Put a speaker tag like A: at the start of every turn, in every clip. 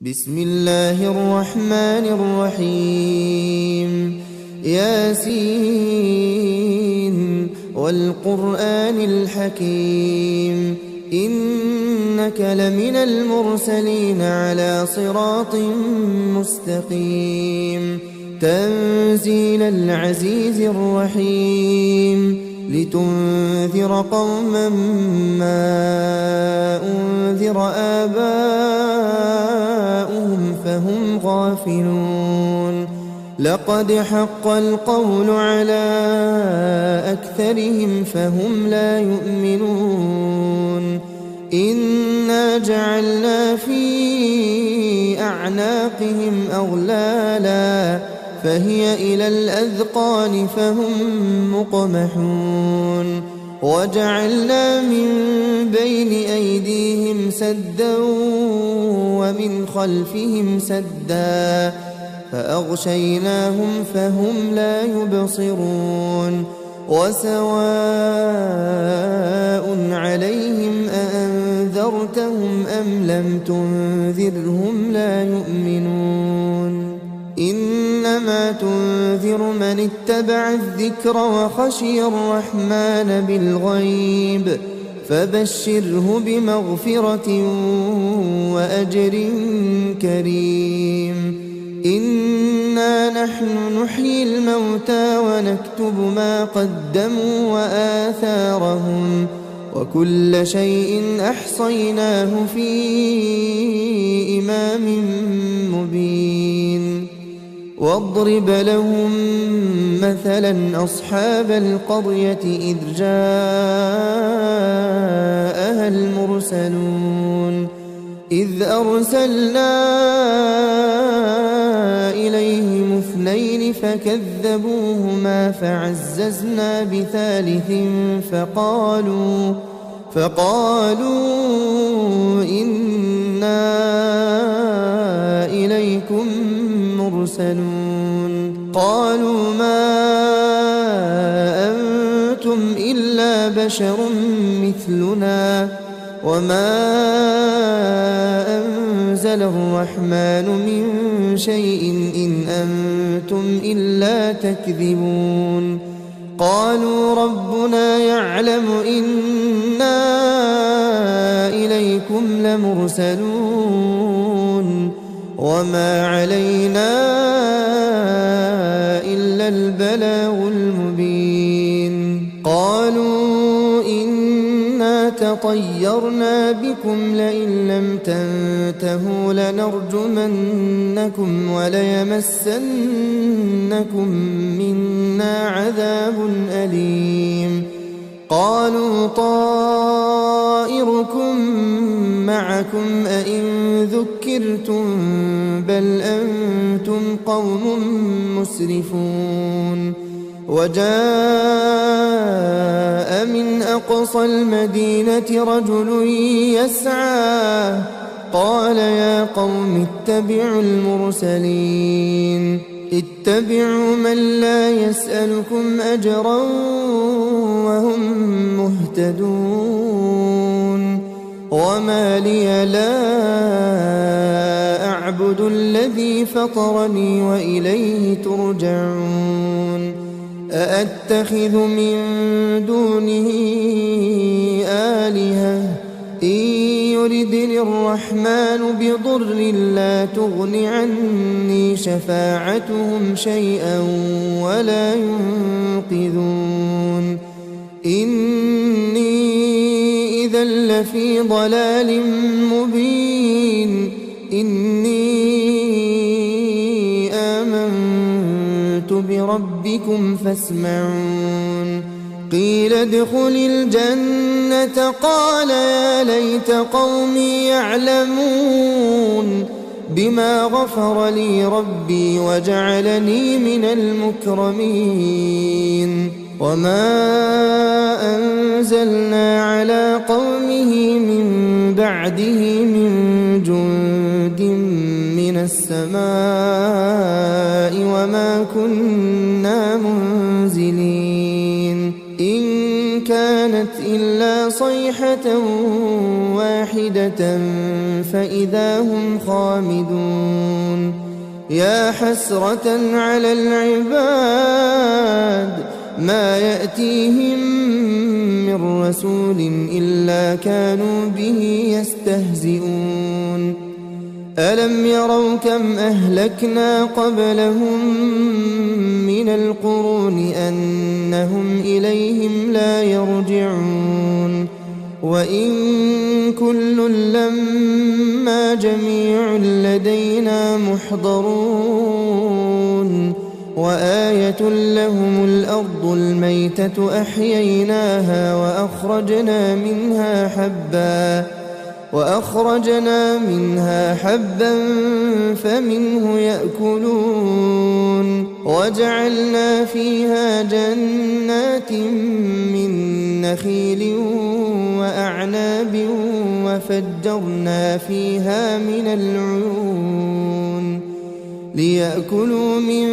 A: بسم الله الرحمن الرحيم ياسين والقرآن الحكيم إنك لمن المرسلين على صراط مستقيم تنزيل العزيز الرحيم لتنذر قوما ما أنذر آباؤهم فهم غافلون لقد حق القول على أكثرهم فهم لا يؤمنون إنا جعلنا في أعناقهم أغلالا فهي إلى الأذقان فهم مقمحون وجعلنا من بين أيديهم سدا ومن خلفهم سدا فأغشيناهم فهم لا يبصرون وسواء عليهم أأنذرتهم أم لم تنذرهم لا يؤمنون إنما تنذر من اتبع الذكر وخشي الرحمن بالغيب فبشره بمغفرة وأجر كريم إنا نحن نحيي الموتى ونكتب ما قدموا وآثارهم وكل شيء أحصيناه في إمام مبين واضرب لهم مثلا أصحاب القرية إذ جاءها المرسلون إذ أرسلنا إليهم اثنين فكذبوهما فعززنا بثالث فقالوا إنا إليكم مرسلون قالوا ما أنتم إلا بشر مثلنا وما أنزل الرحمن من شيء إن أنتم إلا تكذبون قالوا ربنا يعلم إنا إليكم لمرسلون وما علينا إلا البلاغ المبين قالوا إنا تطيرنا بكم لئن لم تنتهوا لنرجمنكم وليمسنكم منا عذاب أليم قالوا طائركم معكم أئن ذكرتم بل أنتم قوم مسرفون وجاء من أقصى المدينة رجل يسعى قال يا قوم اتبعوا المرسلين اتبعوا من لا يسألكم أجرا وهم مهتدون وما لي لا أعبد الذي فطرني وإليه ترجعون أأتخذ من دونه آلهة إن يردني الرحمن بضر لا تغن عني شفاعتهم شيئا ولا ينقذون إني إذا لفي ضلال مبين إني آمنت بربكم فاسمعون قيل ادخل الجنة قال يا ليت قومي يعلمون بما غفر لي ربي وجعلني من المكرمين وما أنزلنا على قومه من بعده من جند من السماء وما كنا منزلين إن كانت إلا صيحة واحدة فإذا هم خامدون يا حسرة على العباد ما يأتيهم من رسول إلا كانوا به يستهزئون ألم يروا كم أهلكنا قبلهم من القرون أنهم إليهم لا يرجعون وإن كل لما جميع لدينا محضرون وآية لهم الأرض الميتة أحييناها وأخرجنا منها حبا فمنه يأكلون وجعلنا فيها جنات من نخيل وأعناب وفجرنا فيها من العيون ليأكلوا من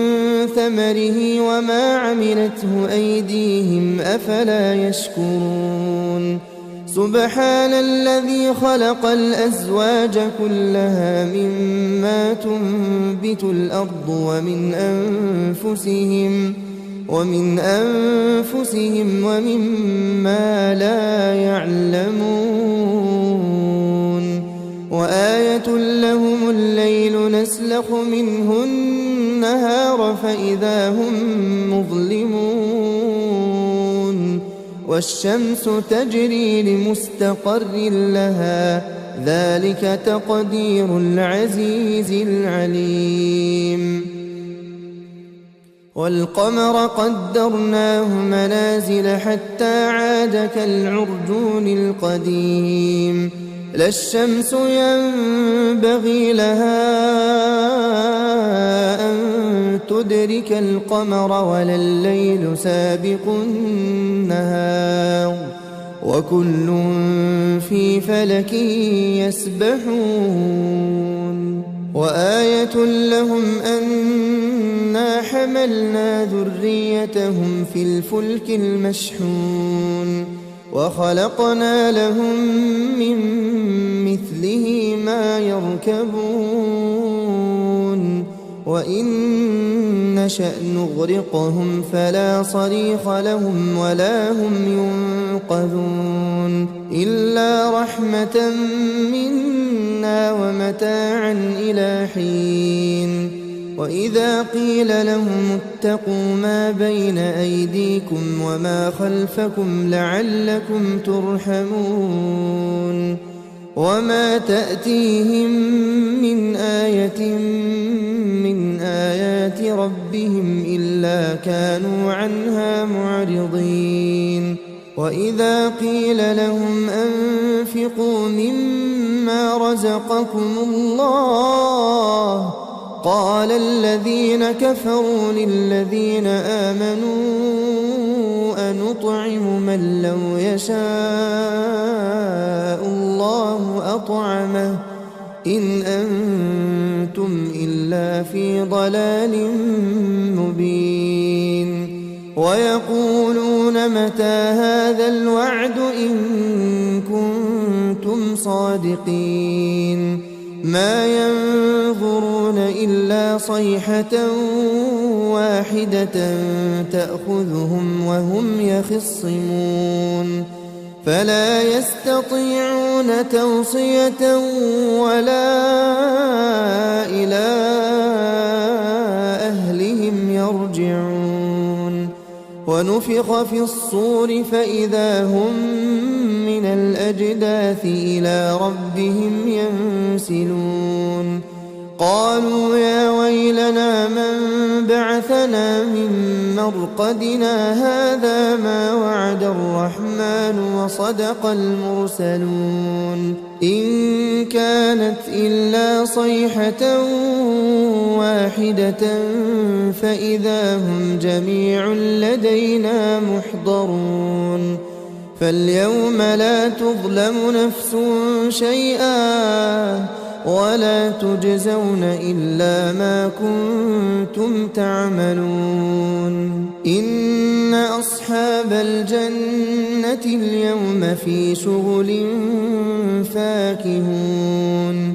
A: ثمره وما عملته أيديهم أفلا يشكرون سبحان الذي خلق الأزواج كلها مما تنبت الأرض ومن أنفسهم ومما لا يعلمون وآية لهم الليل نسلخ منه النهار فإذا هم مظلمون والشمس تجري لمستقر لها ذلك تقدير العزيز العليم والقمر قدرناه منازل حتى عاد كالعرجون القديم لا الشمس ينبغي لها أن تدرك القمر ولا الليل سابق النهار وكل في فلك يسبحون وآية لهم أنا حملنا ذريتهم في الفلك المشحون وخلقنا لهم من مثله ما يركبون وإن نشأ نغرقهم فلا صريخ لهم ولا هم ينقذون إلا رحمة منا ومتاعا إلى حين وإذا قيل لهم اتقوا ما بين أيديكم وما خلفكم لعلكم ترحمون وما تأتيهم من آية من آيات ربهم إلا كانوا عنها معرضين وإذا قيل لهم أنفقوا مما رزقكم الله قال الذين كفروا للذين آمنوا أنطعم من لو يشاء الله أطعمه إن أنتم إلا في ضلال مبين ويقولون متى هذا الوعد إن كنتم صادقين ما ينظرون إلا صيحة واحدة تأخذهم وهم يخصمون فلا يستطيعون توصية ولا إلى أهلهم يرجعون ونفخ في الصور فإذا هم من الأجداث إلى ربهم ينسلون قالوا يا ويلنا من بعثنا من مرقدنا هذا ما وعد الرحمن وصدق المرسلون إن كانت إلا صيحة واحدة فإذا هم جميع لدينا محضرون فاليوم لا تظلم نفس شيئا ولا تجزون إلا ما كنتم تعملون إن أصحاب الجنة اليوم في شغل فاكهون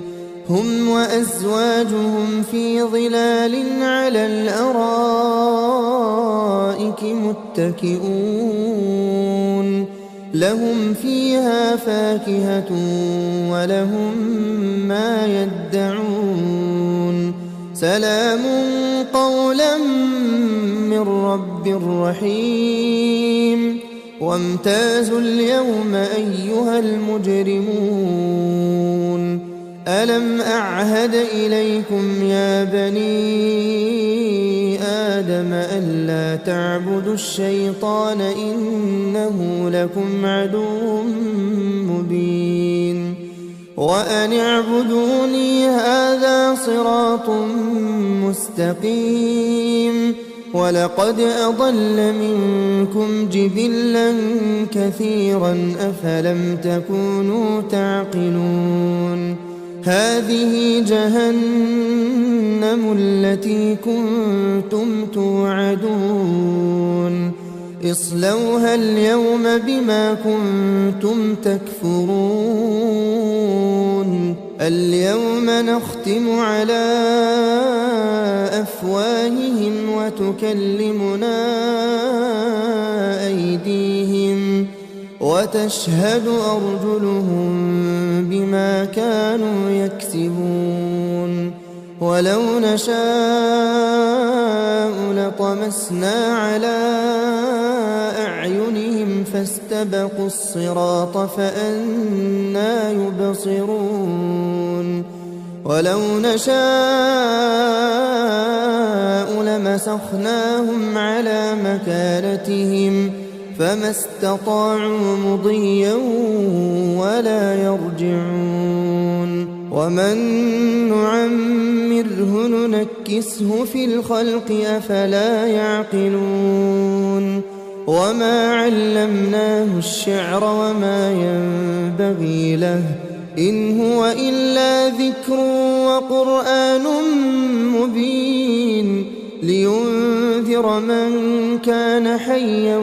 A: هم وأزواجهم في ظلال على الأرائك متكئون لهم فيها فاكهة ولهم ما يدعون سلام قولا من رب رحيم وامتازوا اليوم أيها المجرمون ألم أعهد إليكم يا بني آدم ألا تعبدوا الشيطان إنه لكم عدو مبين وأن اعبدوني هذا صراط مستقيم ولقد أضل منكم جبلا كثيرا أفلم تكونوا تعقلون هذه جهنم التي كنتم توعدون اصلوها اليوم بما كنتم تكفرون اليوم نختم على أفواههم وتكلمنا أيديهم وتشهد أرجلهم بما كانوا يكسبون ولو نشاء لطمسنا على أعينهم فاستبقوا الصراط فأنى يبصرون ولو نشاء لمسخناهم على مكانتهم فما استطاعوا مضيا ولا يرجعون ومن نعمره ننكسه في الخلق أفلا يعقلون وما علمناه الشعر وما ينبغي له إن هو إلا ذكر وقرآن مبين لينذر من كان حيا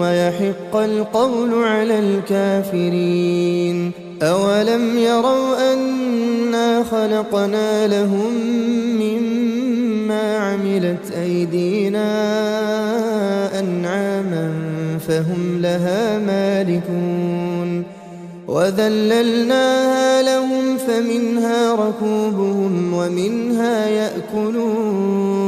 A: ويحق القول على الكافرين أولم يروا أنا خلقنا لهم مما عملت أيدينا أنعاما فهم لها مالكون وذللناها لهم فمنها ركوبهم ومنها يأكلون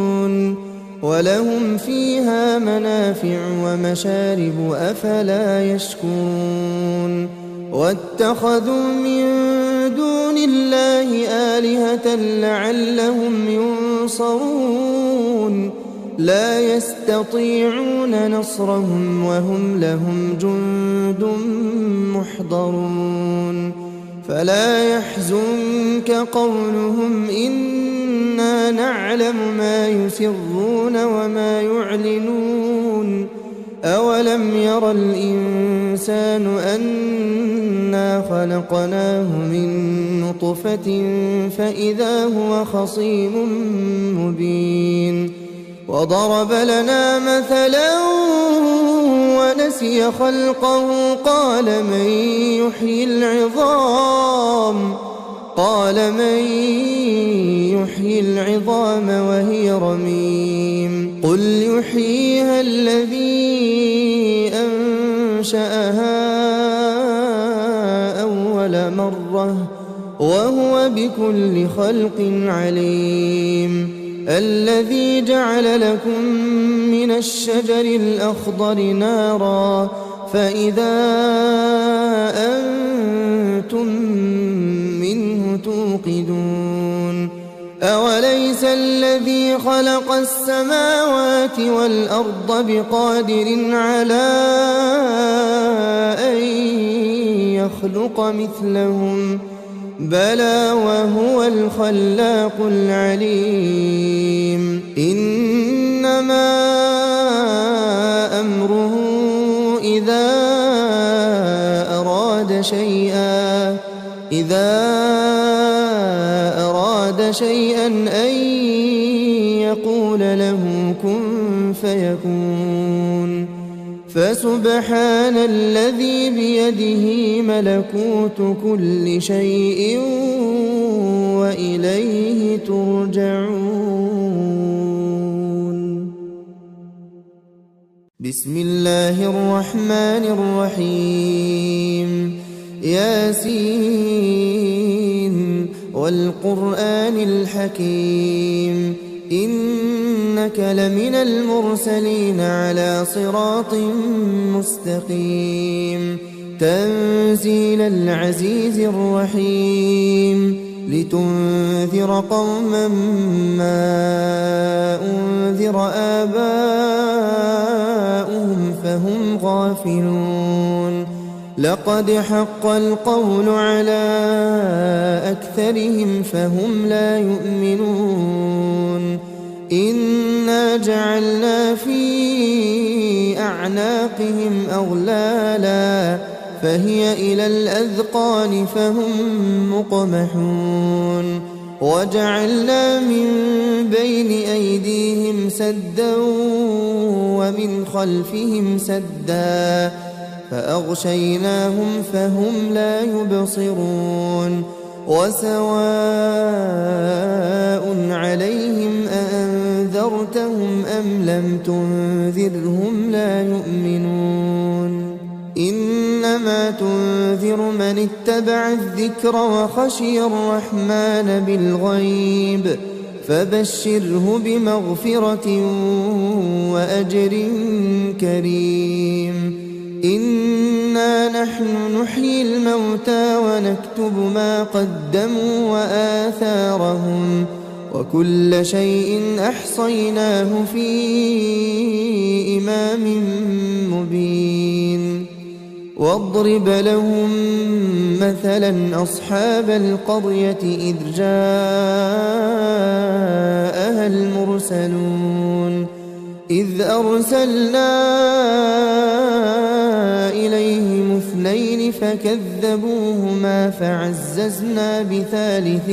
A: ولهم فيها منافع ومشارب أفلا يشكرون واتخذوا من دون الله آلهة لعلهم ينصرون لا يستطيعون نصرهم وهم لهم جند محضرون فلا يحزنك قولهم إنا نعلم ما يسرون وما يعلنون أولم ير الإنسان أنا خلقناه من نطفة فإذا هو خصيم مبين وضرب لنا مثلا ونسي خلقه قال من يحيي العظام وهي رميم قل يحييها الذي أنشأها أول مرة وهو بكل خلق عليم الذي جعل لكم من الشجر الأخضر نارا فإذا أنتم منه توقدون أوليس الذي خلق السماوات والأرض بقادر على أن يخلق مثلهم بلى وهو الخلاق العليم إنما أمره إذا أراد شيئا أن يقول له كن فيكون فسبحان الذي بيده ملكوت كل شيء وإليه ترجعون. بسم الله الرحمن الرحيم. ياسين والقرآن الحكيم إنك لمن المرسلين على صراط مستقيم تنزيل العزيز الرحيم لتنذر قوما ما أنذر آباؤهم فهم غافلون لقد حق القول على أكثرهم فهم لا يؤمنون إنا جعلنا في أعناقهم أغلالا فهي إلى الأذقان فهم مقمحون وجعلنا من بين أيديهم سدا ومن خلفهم سدا فأغشيناهم فهم لا يبصرون وسواء عليهم أأنذرتهم أم لم تنذرهم لا يؤمنون إنما تنذر من اتبع الذكر وخشي الرحمن بالغيب فبشره بمغفرة وأجر كريم إنا نحن نحيي الموتى ونكتب ما قدموا وآثارهم وكل شيء أحصيناه في إمام مبين واضرب لهم مثلا أصحاب القرية إذ جاءها المرسلون إذ أرسلنا إليهم اثنين فكذبوهما فعززنا بثالث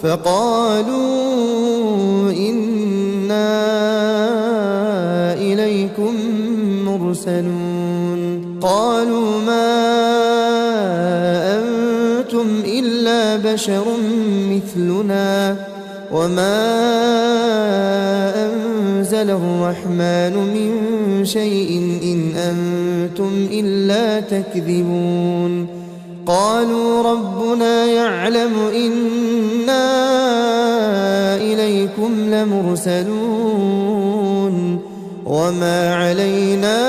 A: فقالوا إنا إليكم مرسلون قالوا ما أنتم إلا بشر مثلنا وما أنزل الرحمن من شيء إن أنتم إلا تكذبون قالوا ربنا يعلم إنا إليكم لمرسلون وما علينا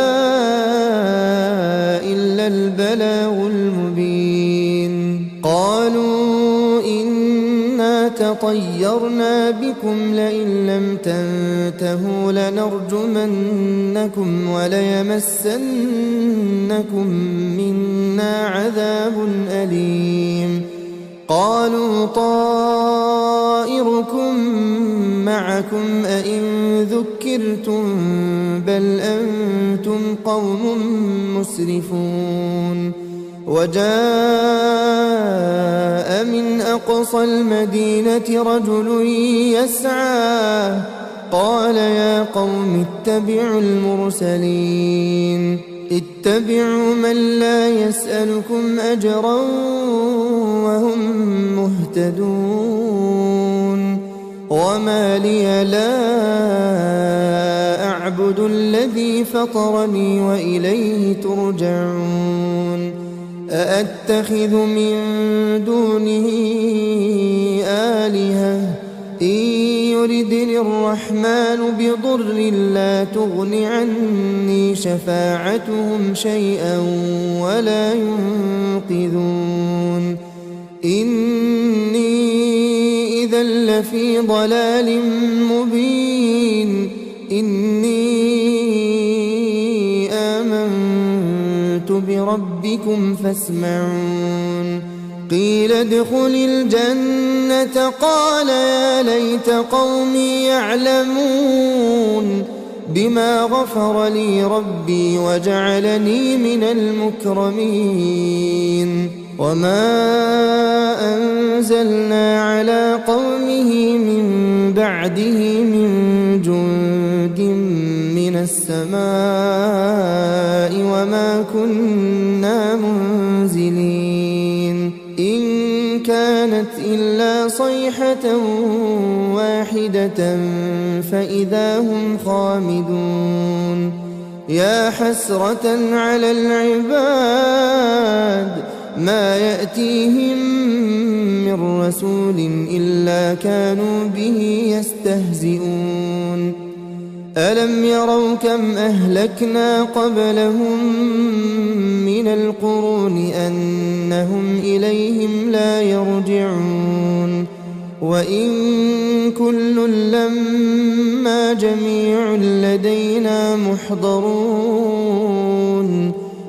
A: إلا البلاغ المبين قالوا إنا تطيرنا بكم لئن لم تنتهوا لنرجمنكم وليمسنكم منا عذاب أليم قالوا طائركم معكم أئن ذكرتم بل أنتم قوم مسرفون وجاء من أقصى المدينة رجل يسعى قال يا قوم اتبعوا المرسلين اتبعوا من لا يسألكم أجرا وهم مهتدون وما لي لا أعبد الذي فطرني وإليه ترجعون أأتخذ من دونه آلهة إن يردني الرحمن بضر لا تغن عني شفاعتهم شيئا ولا ينقذون إني إذا لفي ضلال مبين إني آمنت بربكم فاسمعون قيل ادخل الجنة قال يا ليت قومي يعلمون بما غفر لي ربي وجعلني من المكرمين وما أنزلنا على قومه من بعده من جند من السماء وما كنا منزلين إن كانت إلا صيحة واحدة فإذا هم خامدون يا حسرة على العباد ما يأتيهم من رسول إلا كانوا به يستهزئون ألم يروا كم أهلكنا قبلهم من القرون أنهم إليهم لا يرجعون وإن كل لما جميع لدينا محضرون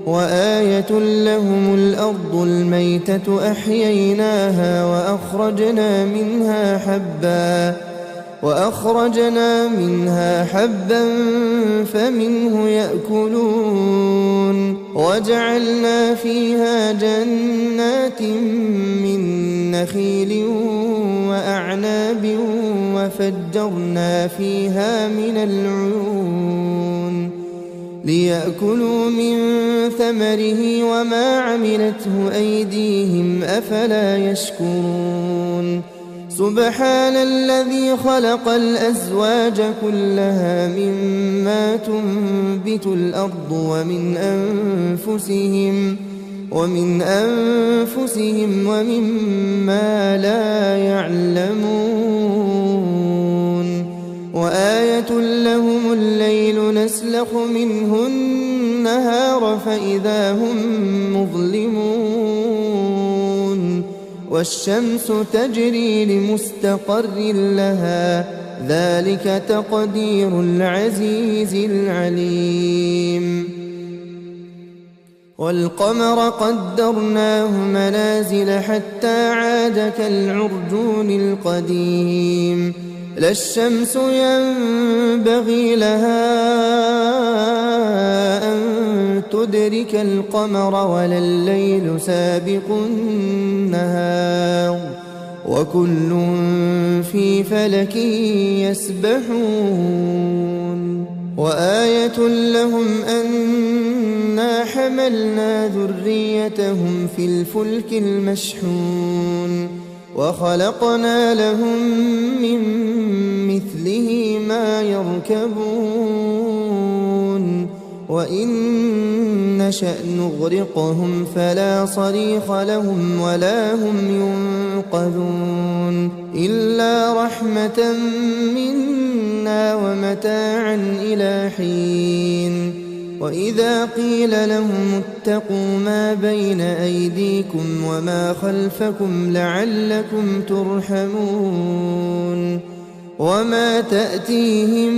A: وآية لهم الأرض الميتة أحييناها وأخرجنا منها حبا فمنه يأكلون وجعلنا فيها جنات من نخيل وأعناب وفجرنا فيها من العيون ليأكلوا من ثمره وما عملته أيديهم أفلا يشكرون سبحان الذي خلق الأزواج كلها مما تنبت الأرض ومن أنفسهم ومما لا يعلمون وآية لهم الليل نسلخ منه النهار فإذا هم مظلمون والشمس تجري لمستقر لها ذلك تقدير العزيز العليم والقمر قدرناه منازل حتى عاد كالعرجون القديم لا الشمس ينبغي لها أن تدرك القمر ولا الليل سابق النهار وكل في فلك يسبحون وآية لهم أنا حملنا ذريتهم في الفلك المشحون وخلقنا لهم من مثله ما يركبون وإن نشأ نغرقهم فلا صريخ لهم ولا هم ينقذون إلا رحمة منا ومتاعا إلى حين وإذا قيل لهم اتقوا ما بين أيديكم وما خلفكم لعلكم ترحمون وما تأتيهم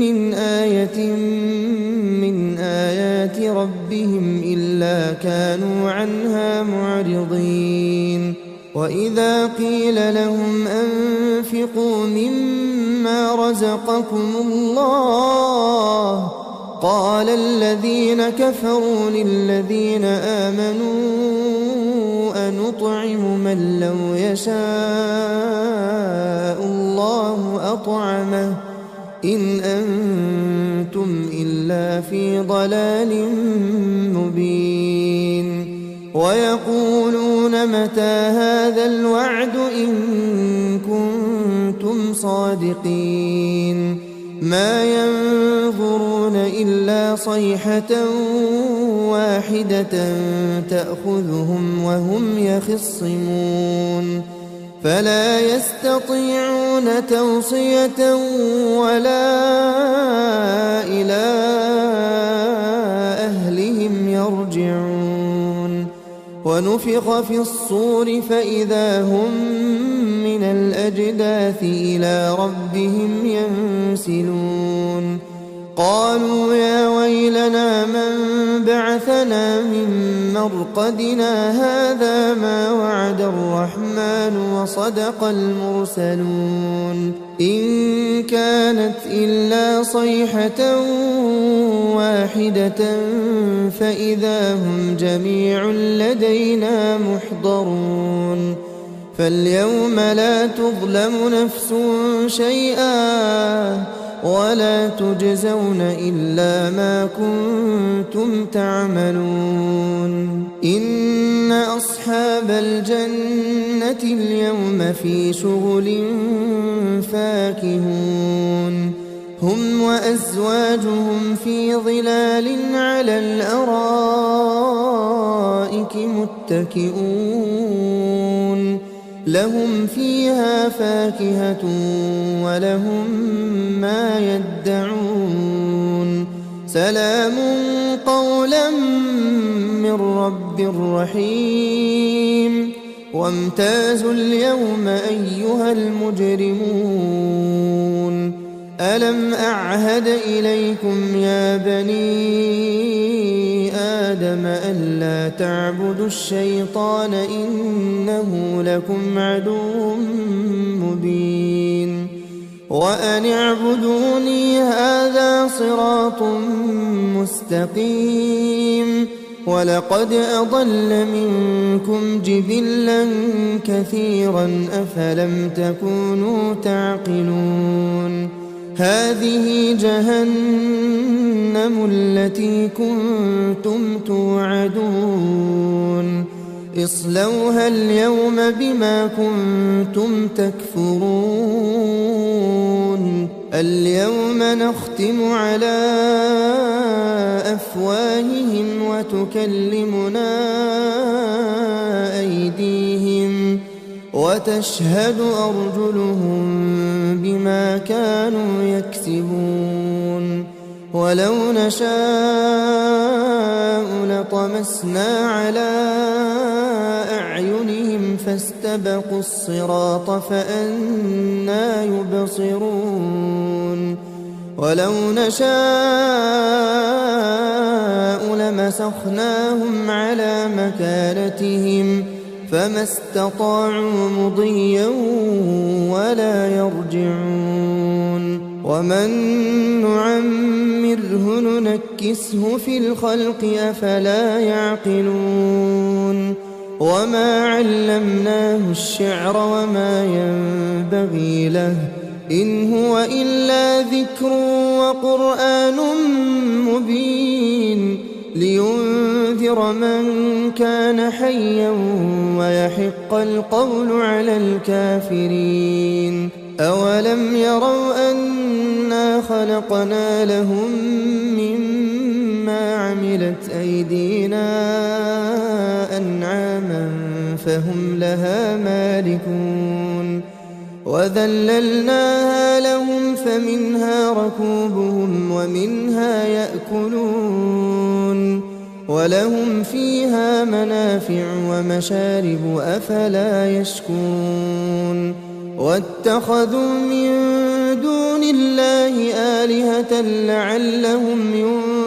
A: من آية من آيات ربهم إلا كانوا عنها معرضين وإذا قيل لهم أنفقوا مما رزقكم الله قال الذين كفروا للذين آمنوا أنطعم من لو يشاء الله أطعمه إن أنتم إلا في ضلال مبين ويقولون متى هذا الوعد إن كنتم صادقين ما ينظرون إلا صيحة واحدة تأخذهم وهم يخصمون فلا يستطيعون توصية ولا إلى أهلهم يرجعون ونفخ في الصور فإذا هم من الأجداث إلى ربهم ينسلون قالوا يا ويلنا من بعثنا من مرقدنا هذا ما وعد الرحمن وصدق المرسلون إن كانت إلا صيحة واحدة فإذا هم جميع لدينا محضرون فاليوم لا تظلم نفس شيئا ولا تجزون إلا ما كنتم تعملون إن أصحاب الجنة اليوم في شغل فاكهون هم وأزواجهم في ظلال على الأرائك متكئون لهم فيها فاكهة ولهم ما يدعون سلام قولا من رب رحيم وامتازوا اليوم أيها المجرمون ألم أعهد إليكم يا بني آدم ألا تعبدوا الشيطان إنه لكم عدو مبين وأن اعبدوني هذا صراط مستقيم ولقد أضل منكم جبلا كثيرا أفلم تكونوا تعقلون هذه جهنم التي كنتم توعدون اصلوها اليوم بما كنتم تكفرون اليوم نختم على أفواههم وتكلمنا أيديهم وتشهد أرجلهم بما كانوا يكسبون ولو نشاء لطمسنا على أعينهم فاستبقوا الصراط فأنى يبصرون ولو نشاء لمسخناهم على مكانتهم فما استطاعوا مضيا ولا يرجعون ومن نعمره ننكسه في الخلق أفلا يعقلون وما علمناه الشعر وما ينبغي له إن هو إلا ذكر وقرآن مبين لينذر من كان حيا ويحق القول على الكافرين أولم يروا أنا خلقنا لهم مما عملت أيدينا أنعاما فهم لها مالكون وذللناها لهم فمنها ركوبهم ومنها يأكلون ولهم فيها منافع ومشارب أفلا يشكون واتخذوا من دون الله آلهة لعلهم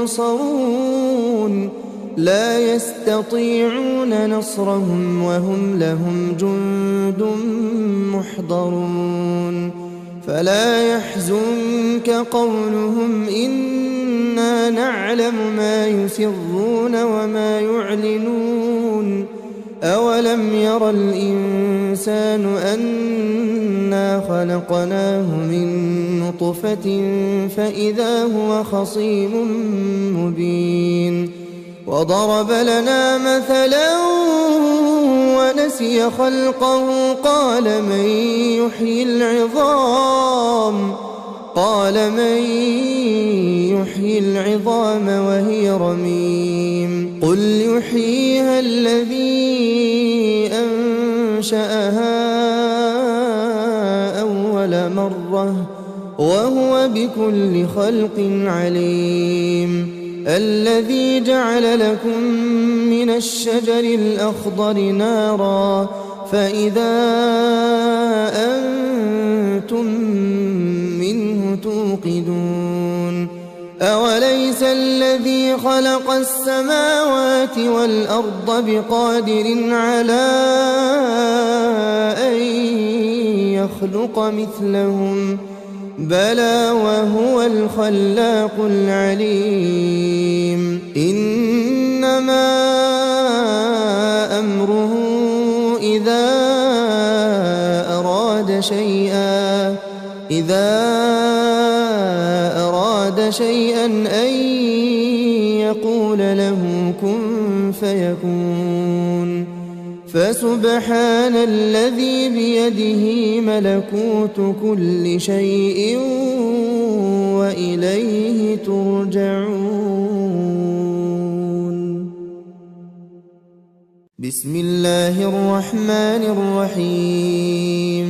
A: ينصرون لا يستطيعون نصرهم وهم لهم جند محضرون فلا يحزنك قولهم إنا نعلم ما يسرون وما يعلنون أولم ير الإنسان أنا خلقناه من نطفة فإذا هو خصيم مبين وضرب لنا مثلا ونسي خلقه قال من يحيي العظام وهي رميم قل يحييها الذي أنشأها أول مرة وهو بكل خلق عليم الذي جعل لكم من الشجر الأخضر نارا فإذا أنتم منه توقدون خلق السماوات والأرض بقادر على أن يخلق مثلهم بلى وهو الخلاق العليم إنما أمره إذا أراد شيئا أن يقول له كن فيكون فسبحان الذي بيده ملكوت كل شيء وإليه ترجعون. بسم الله الرحمن الرحيم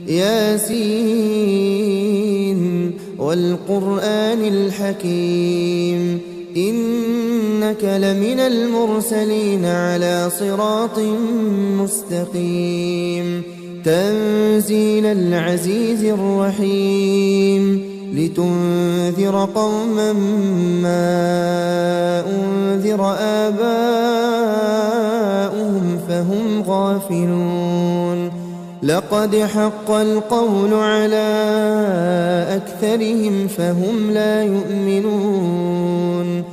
A: ياسين والقرآن الحكيم إنك لمن المرسلين على صراط مستقيم تنزيل العزيز الرحيم لتنذر قوما ما أنذر آباؤهم فهم غافلون لقد حق القول على أكثرهم فهم لا يؤمنون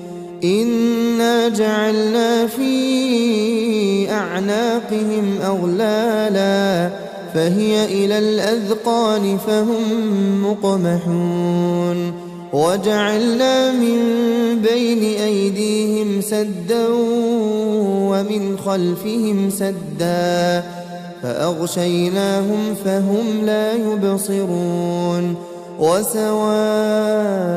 A: إنا جعلنا في أعناقهم أغلالا فهي إلى الأذقان فهم مقمحون وجعلنا من بين أيديهم سدا ومن خلفهم سدا فأغشيناهم فهم لا يبصرون وسواء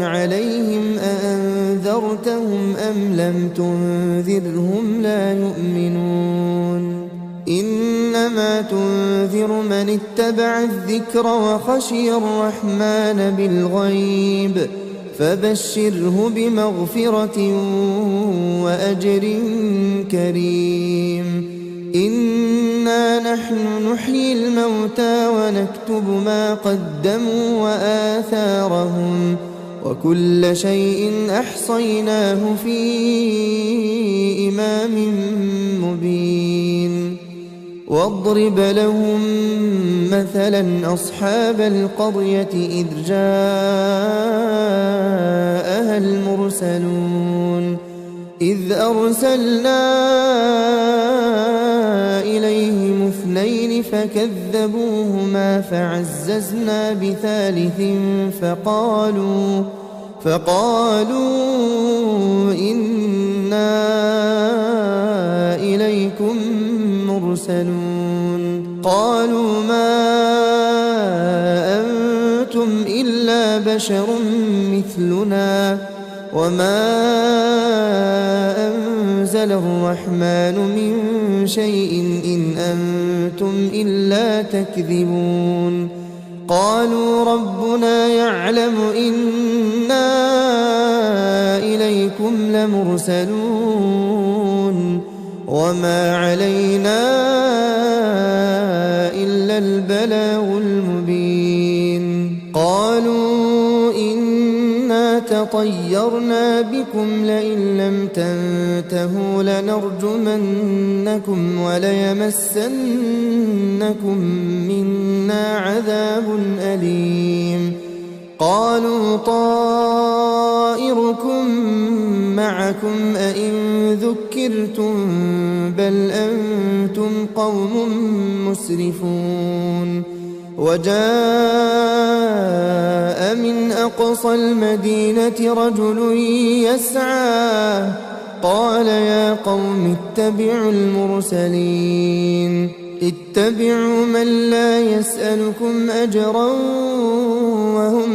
A: عليهم أأنذرتهم أم لم تنذرهم لا يؤمنون إنما تنذر من اتبع الذكر وخشي الرحمن بالغيب فبشره بمغفرة وأجر كريم إنا نحن نحيي الموتى ونكتب ما قدموا وآثارهم وكل شيء أحصيناه في إمام مبين واضرب لهم مثلا أصحاب القرية إذ جاءها المرسلون إذ أرسلنا إليهم اثنين فكذبوهما فعززنا بثالث فقالوا إنا إليكم مرسلون قالوا ما أنتم إلا بشر مثلنا وما أنزل الرحمن من شيء إن أنتم إلا تكذبون قالوا ربنا يعلم إنا إليكم لمرسلون وما علينا إلا البلاغ المبين قالوا إنا تطيرنا بكم لئن لم تنتهوا لنرجمنكم وليمسنكم منا عذاب أليم قالوا طائركم معكم أئن ذكرتم بل أنتم قوم مسرفون وجاء من أقصى المدينة رجل يسعى قال يا قوم اتبعوا المرسلين اتبعوا من لا يسألكم أجرا وهم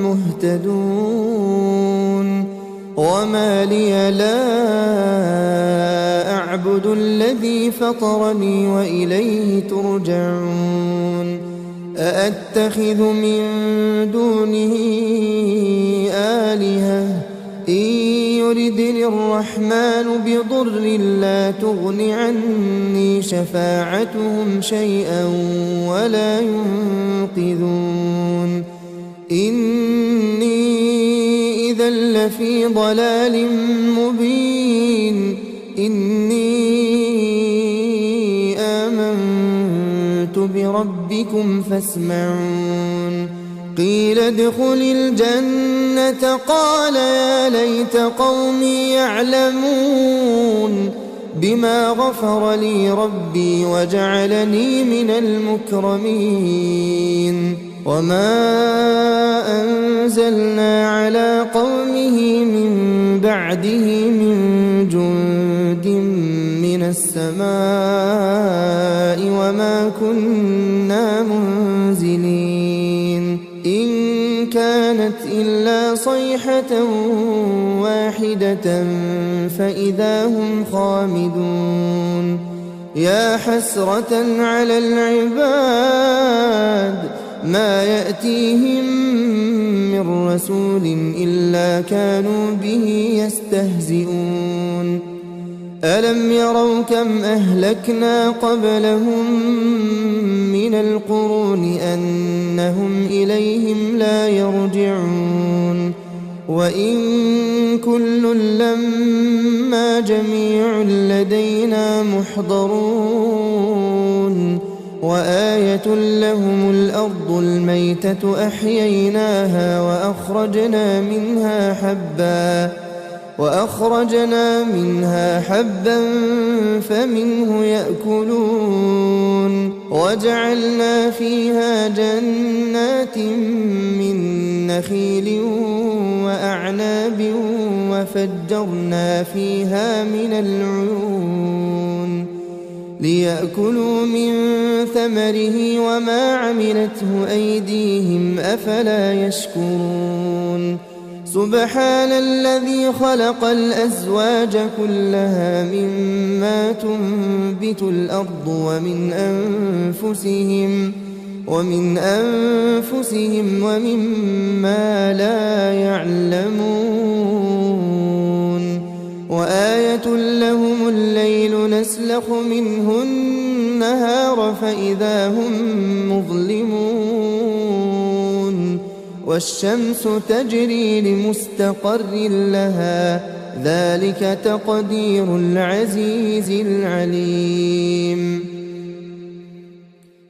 A: مهتدون وما لي لا أعبد الذي فطرني وإليه ترجعون أأتخذ من دونه آلهة إن يردني الرحمن بضر لا تغن عني شفاعتهم شيئا ولا ينقذون إني إذا إذا لفي ضلال مبين إني آمنت بربكم فاسمعون قيل ادخل الجنة قال يا ليت قومي يعلمون بما غفر لي ربي وجعلني من المكرمين وما أنزلنا على قومه من بعده من جند من السماء وما كنا منزلين إن كانت إلا صيحة واحدة فإذا هم خامدون يا حسرة على العباد ما يأتيهم من رسول إلا كانوا به يستهزئون ألم يروا كم أهلكنا قبلهم من القرون أنهم إليهم لا يرجعون وإن كل لما جميع لدينا محضرون وآية لهم الأرض الميتة أحييناها وأخرجنا منها حبا فمنه يأكلون وجعلنا فيها جنات من نخيل وأعناب وفجرنا فيها من العيون ليأكلوا من ثمره وما عملته أيديهم أفلا يشكرون سبحان الذي خلق الأزواج كلها مما تنبت الأرض ومن أنفسهم ومما لا يعلمون وآية لهم الليل نسلخ منه النهار فإذا هم مظلمون والشمس تجري لمستقر لها ذلك تقدير العزيز العليم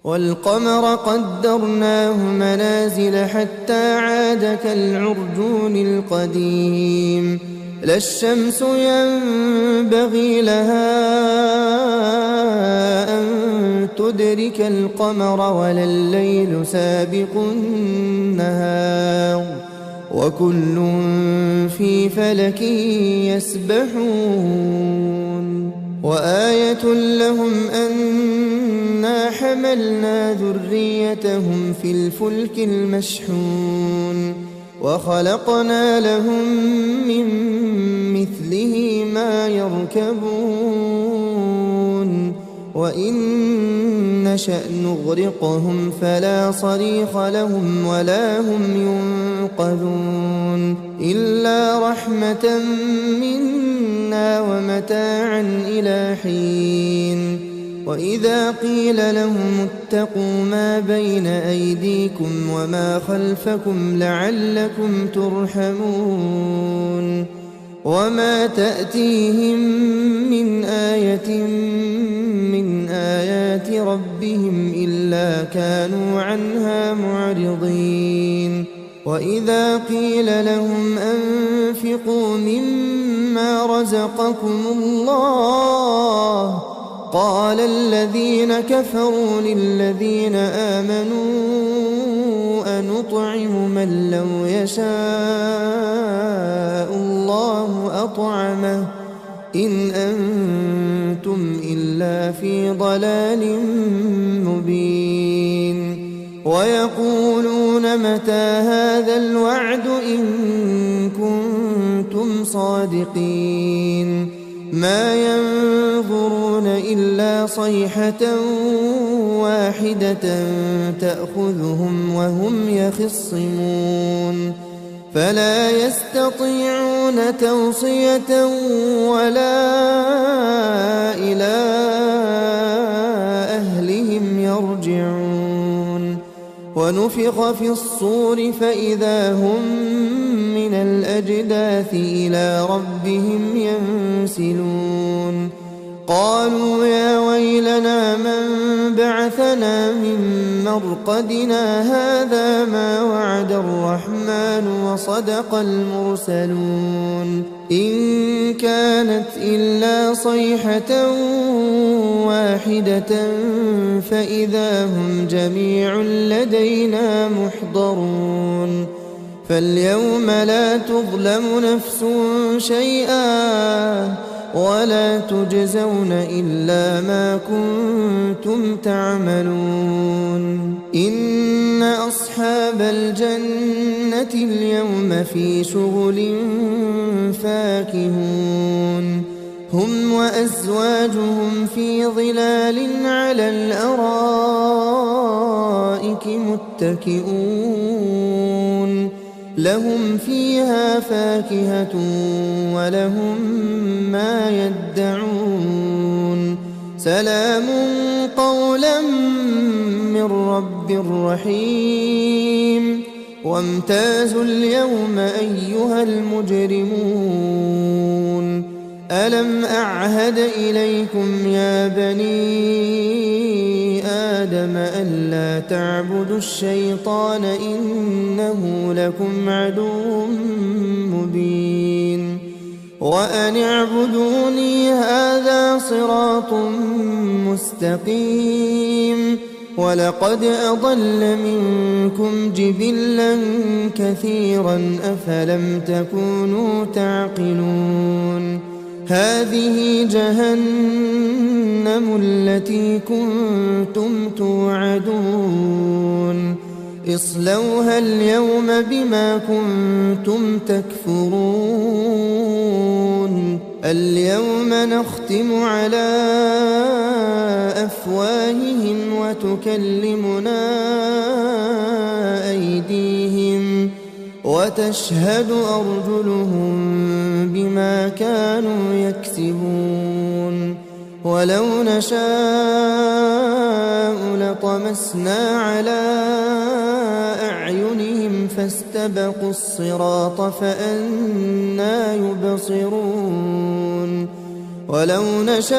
A: والقمر قدرناه منازل حتى عاد كالعرجون القديم لا الشمس ينبغي لها أن تدرك القمر ولا الليل سابق النهار وكل في فلك يسبحون وآية لهم أنا حملنا ذريتهم في الفلك المشحون وخلقنا لهم من مثله ما يركبون وإن نشأ نغرقهم فلا صريخ لهم ولا هم ينقذون إلا رحمة منا ومتاعا إلى حين وإذا قيل لهم اتقوا ما بين أيديكم وما خلفكم لعلكم ترحمون وما تأتيهم من آية من آيات ربهم إلا كانوا عنها معرضين وإذا قيل لهم أنفقوا مما رزقكم الله قال الذين كفروا للذين آمنوا أنطعم من لو يشاء الله أطعمه إن أنتم إلا في ضلال مبين ويقولون متى هذا الوعد إن كنتم صادقين ما ينظرون إلا صيحة واحدة تأخذهم وهم يخصمون فلا يستطيعون توصية ولا إلى أهلهم يرجعون ونفخ في الصور فإذا هم من الأجداث إلى ربهم ينسلون قالوا يا ويلنا من بعثنا من مرقدنا هذا ما وعد الرحمن وصدق المرسلون إن كانت إلا صيحة واحدة فإذا هم جميع لدينا محضرون فاليوم لا تظلم نفس شيئا ولا تجزون إلا ما كنتم تعملون إن أصحاب الجنة اليوم في شغل فاكهون هم وأزواجهم في ظلال على الأرائك متكئون لهم فيها فاكهة ولهم ما يدعون سلام قولا من رب رحيم وامتازوا اليوم أيها المجرمون ألم أعهد إليكم يا بني آدم ألا تعبدوا الشيطان إنه لكم عدو مبين وأن اعبدوني هذا صراط مستقيم ولقد أضل منكم جبلا كثيرا أفلم تكونوا تعقلون هذه جهنم التي كنتم توعدون اصلوها اليوم بما كنتم تكفرون اليوم نختم على أفواههم وتكلمنا أيديهم وتشهد أرجلهم بما كانوا يكسبون ولو نشاء لطمسنا على أعينهم فاستبقوا الصراط فأنى يبصرون ولو نشاء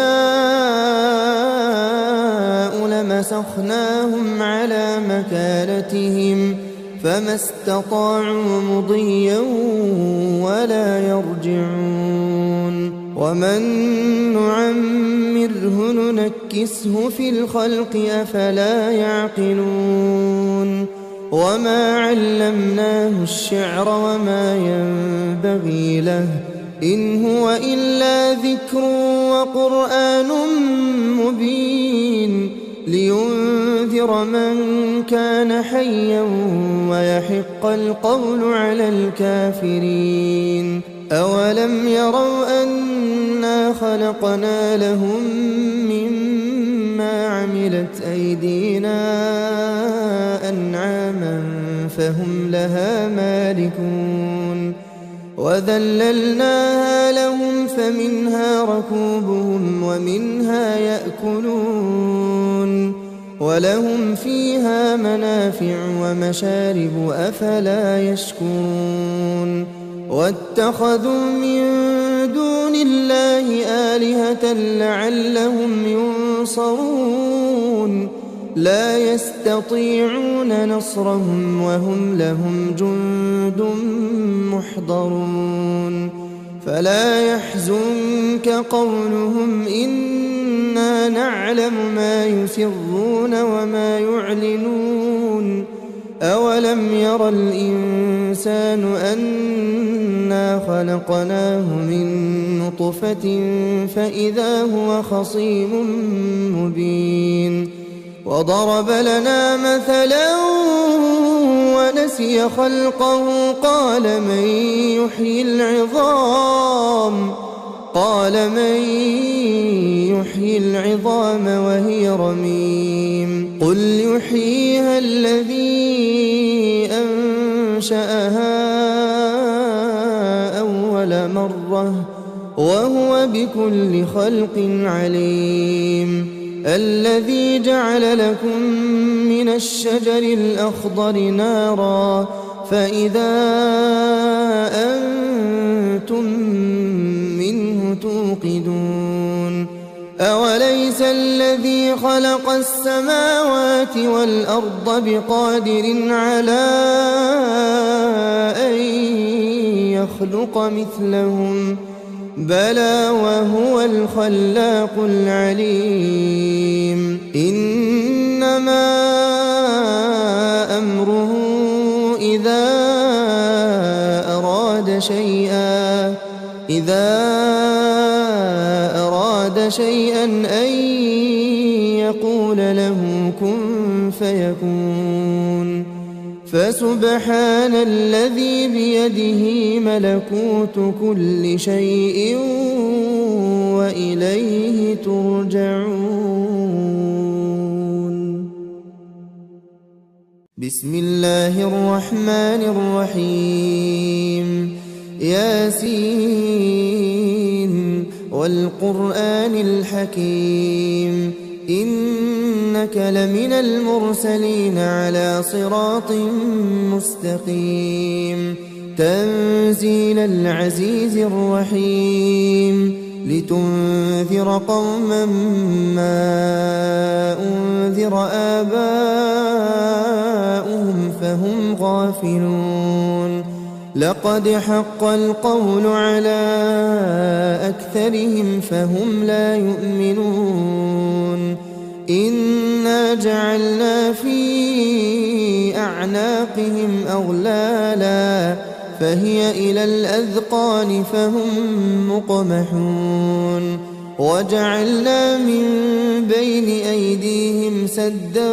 A: لمسخناهم على مكانتهم فما استطاعوا مضيا ولا يرجعون ومن نعمره ننكسه في الخلق أفلا يعقلون وما علمناه الشعر وما ينبغي له إن هو إلا ذكر وقرآن مبين لينذر من كان حيا ويحق القول على الكافرين أولم يروا أنا خلقنا لهم مما عملت أيدينا أنعاما فهم لها مالكون وذللناها لهم فمنها ركوبهم ومنها يأكلون ولهم فيها منافع ومشارب أفلا يشكرون واتخذوا من دون الله آلهة لعلهم ينصرون لا يستطيعون نصرهم وهم لهم جند محضرون فلا يحزنك قولهم إنا نعلم ما يسرون وما يعلنون أولم ير الإنسان أنا خلقناه من نطفة فإذا هو خصيم مبين وضرب لنا مثلا ونسي خلقه قال من يحيي العظام وهي رميم قل يحييها الذي أنشأها أول مرة وهو بكل خلق عليم الذي جعل لكم من الشجر الأخضر نارا فإذا أنتم منه توقدون أوليس الذي خلق السماوات والأرض بقادر على أن يخلق مثلهم بلى وهو الخلاق العليم إنما أمره إذا أراد شيئا أن يقول له كن فيكون فسبحان الذي بيده ملكوت كل شيء وإليه ترجعون. بسم الله الرحمن الرحيم ياسين والقرآن الحكيم إنك لمن المرسلين على صراط مستقيم تنزيل العزيز الرحيم لتنذر قوما ما أنذر آباؤهم فهم غافلون لقد حق القول على أكثرهم فهم لا يؤمنون إنا جعلنا في أعناقهم أغلالا فهي إلى الأذقان فهم مقمحون وجعلنا من بين أيديهم سدا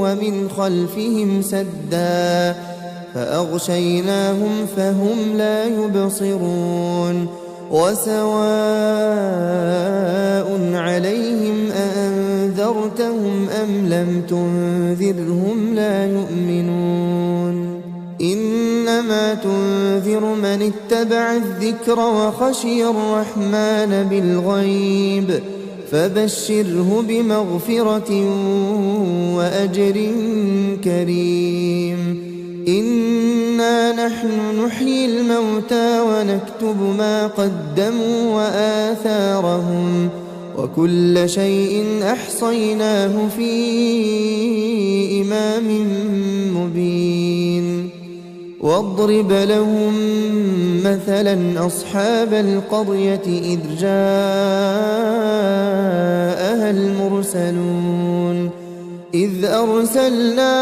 A: ومن خلفهم سدا فأغشيناهم فهم لا يبصرون وسواء عليهم أأنذرتهم أم لم تنذرهم لا يؤمنون إنما تنذر من اتبع الذكر وخشي الرحمن بالغيب فبشره بمغفرة وأجر كريم إنا نحن نحيي الموتى ونكتب ما قدموا وآثارهم وكل شيء أحصيناه في إمام مبين واضرب لهم مثلا أصحاب القرية إذ جاءها المرسلون إذ أرسلنا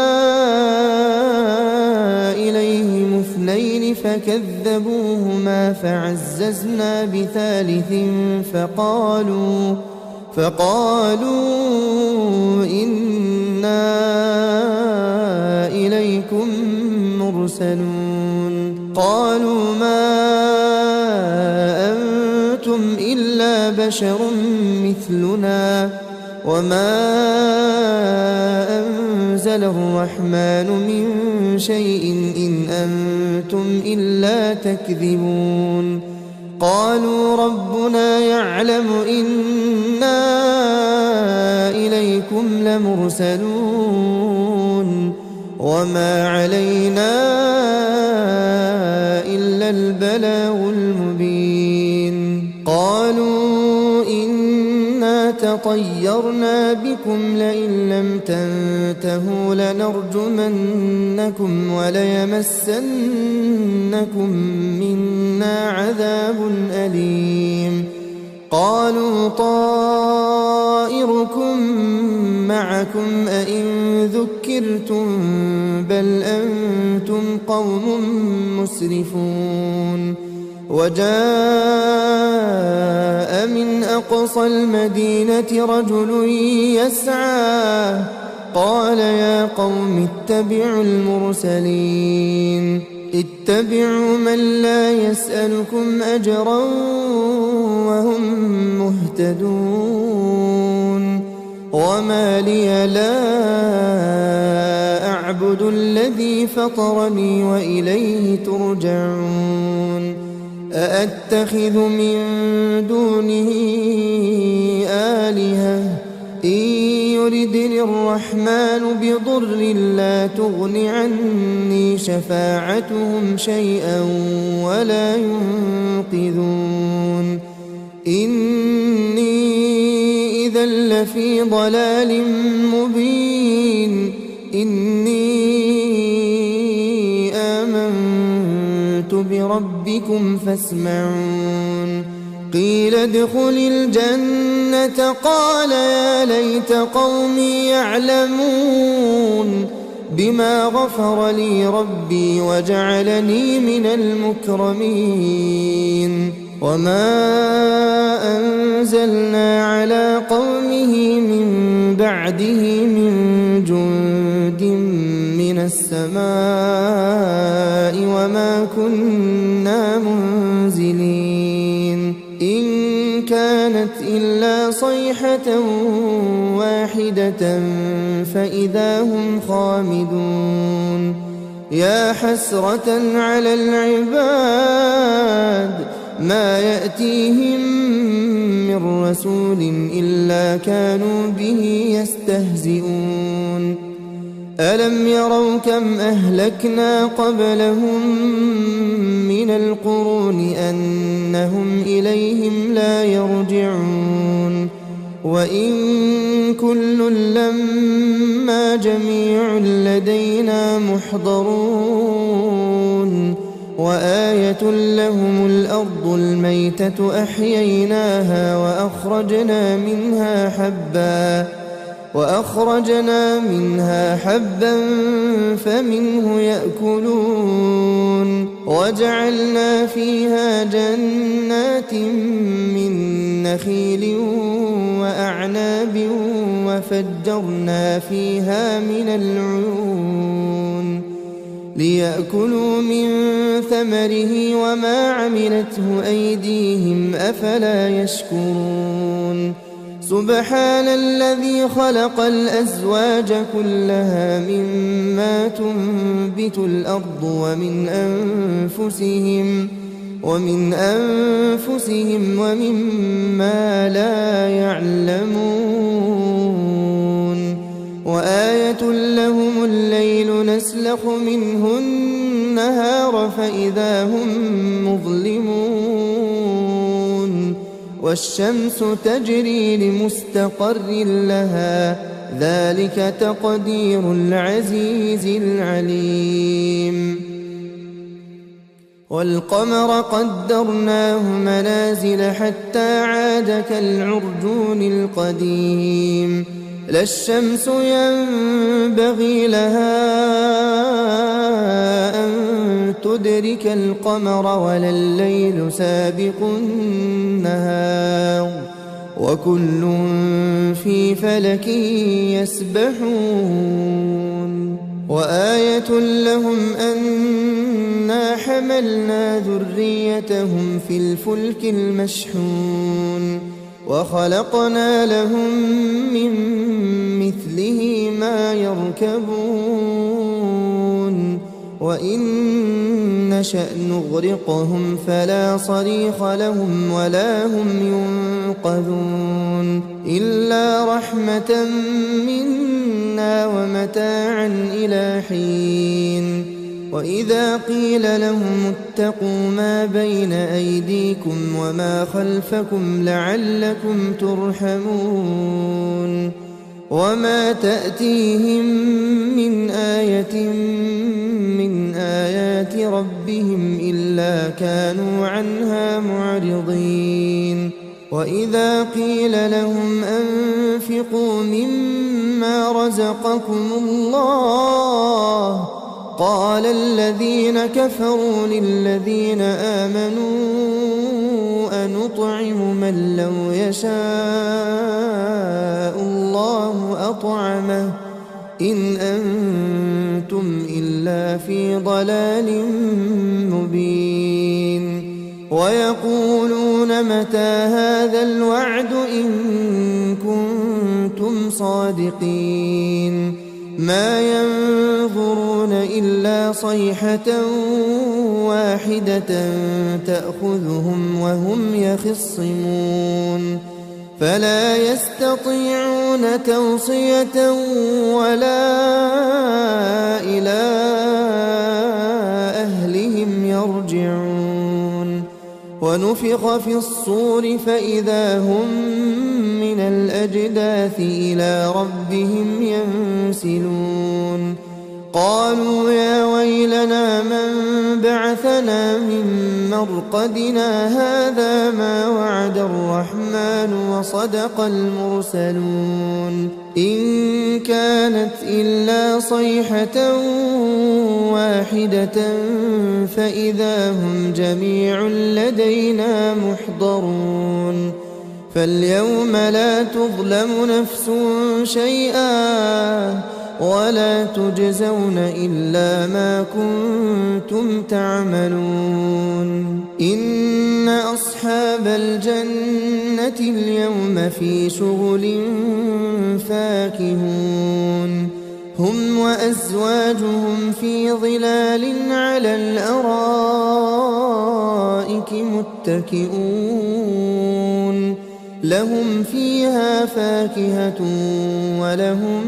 A: إليهم اثنين فكذبوهما فعززنا بثالث فقالوا إنا إليكم مرسلون قالوا ما أنتم إلا بشر مثلنا وما أنزل الرحمن من شيء إن أنتم إلا تكذبون قالوا ربنا يعلم إنا إليكم لمرسلون وما علينا إلا البلاغ المبين قالوا إنا تطيرنا بكم لئن لم تنتهوا لنرجمنكم وليمسنكم منا عذاب أليم قالوا طائركم معكم أئن ذكرتم بل أنتم قوم مسرفون وجاء من أقصى المدينة رجل يسعى قال يا قوم اتبعوا المرسلين اتبعوا من لا يسألكم أجرا وهم مهتدون وما لي لا أعبد الذي فطرني وإليه ترجعون أأتخذ من دونه آلهة إن يردني الرحمن بضر لا تغن عني شفاعتهم شيئا ولا ينقذون إني إذا لفي ضلال مبين إني آمنت بربكم فاسمعون قيل ادخل الجنة قال يا ليت قومي يعلمون بما غفر لي ربي وجعلني من المكرمين وما أنزلنا على قومه من بعده من جند من السماء وما كنا منزلين إن كانت إلا صيحة واحدة فإذا هم خامدون يا حسرة على العباد ما يأتيهم من رسول إلا كانوا به يستهزئون ألم يروا كم أهلكنا قبلهم من القرون أنهم إليهم لا يرجعون وإن كل لما جميع لدينا محضرون وآية لهم الأرض الميتة أحييناها وأخرجنا منها حبا فمنه يأكلون وجعلنا فيها جنات من نخيل وأعناب وفجرنا فيها من العيون ليأكلوا من ثمره وما عملته أيديهم أفلا يشكرون سبحان الذي خلق الأزواج كلها مما تنبت الأرض ومن أنفسهم ومما لا يعلمون وآية لهم الليل نسلخ منه النهار فإذا هم مظلمون والشمس تجري لمستقر لها ذلك تقدير العزيز العليم والقمر قدرناه منازل حتى عاد كالعرجون القديم لا الشمس ينبغي لها أن تدرك القمر ولا الليل سابق النهار وكل في فلك يسبحون وآية لهم أنا حملنا ذريتهم في الفلك المشحون وخلقنا لهم من مثله ما يركبون وإن نشأ نغرقهم فلا صريخ لهم ولا هم ينقذون إلا رحمة منا ومتاعا إلى حين وإذا قيل لهم اتقوا ما بين أيديكم وما خلفكم لعلكم ترحمون وما تأتيهم من آية من آيات ربهم إلا كانوا عنها معرضين وإذا قيل لهم أنفقوا مما رزقكم الله قال الذين كفروا للذين آمنوا أنطعم من لو يشاء الله أطعمه إن أنتم إلا في ضلال مبين ويقولون متى هذا الوعد إن كنتم صادقين ما ينظرون إلا صيحة واحدة تأخذهم وهم يخصمون فلا يستطيعون توصية ولا إلى أهلهم يرجعون ونفخ في الصور فإذا هم من الأجداث إلى ربهم ينسلون قالوا يا ويلنا من بعثنا من مرقدنا هذا ما وعد الرحمن وصدق المرسلون إن كانت إلا صيحة واحدة فإذا هم جميع لدينا محضرون فاليوم لا تظلم نفس شيئا ولا تجزون إلا ما كنتم تعملون إن أصحاب الجنة اليوم في شغل فاكهون هم وأزواجهم في ظلال على الأرائك متكئون لهم فيها فاكهة ولهم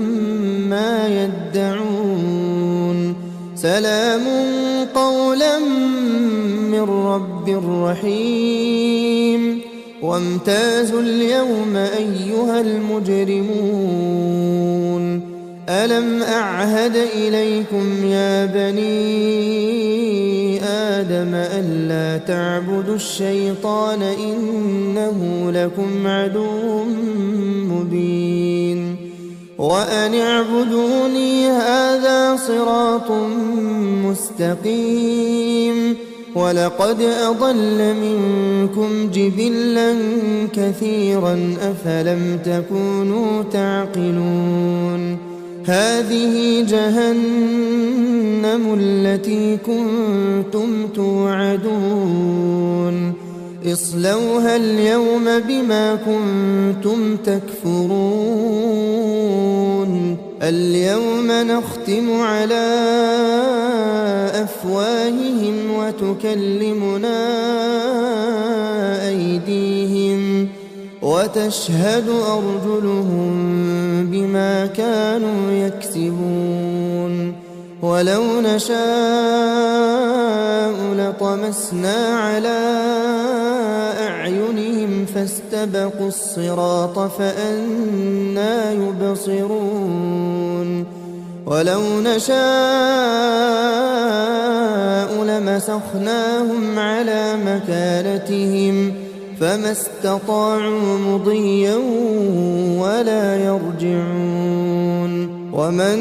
A: ما يدعون سلام قولا من رب رحيم وامتازوا اليوم أيها المجرمون ألم أعهد إليكم يا بني آدم ألا تعبدوا الشيطان إنه لكم عدو مبين وأن اعبدوني هذا صراط مستقيم ولقد أضل منكم جبلا كثيرا أفلم تكونوا تعقلون هذه جهنم التي كنتم توعدون اصلوها اليوم بما كنتم تكفرون اليوم نختم على أفواههم وتكلمنا أيديهم وتشهد أرجلهم بما كانوا يكسبون ولو نشاء لطمسنا على أعينهم فاستبقوا الصراط فأنى يبصرون ولو نشاء لمسخناهم على مكانتهم فما استطاعوا مضيا ولا يرجعون ومن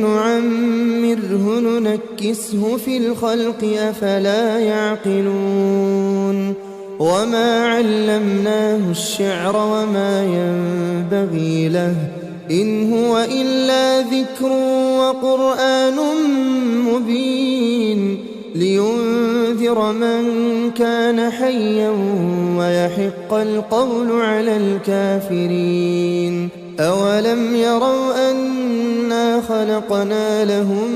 A: نعمره ننكسه في الخلق أفلا يعقلون وما علمناه الشعر وما ينبغي له إن هو إلا ذكر وقرآن مبين لينذر من كان حيا ويحق القول على الكافرين أولم يروا أنا خلقنا لهم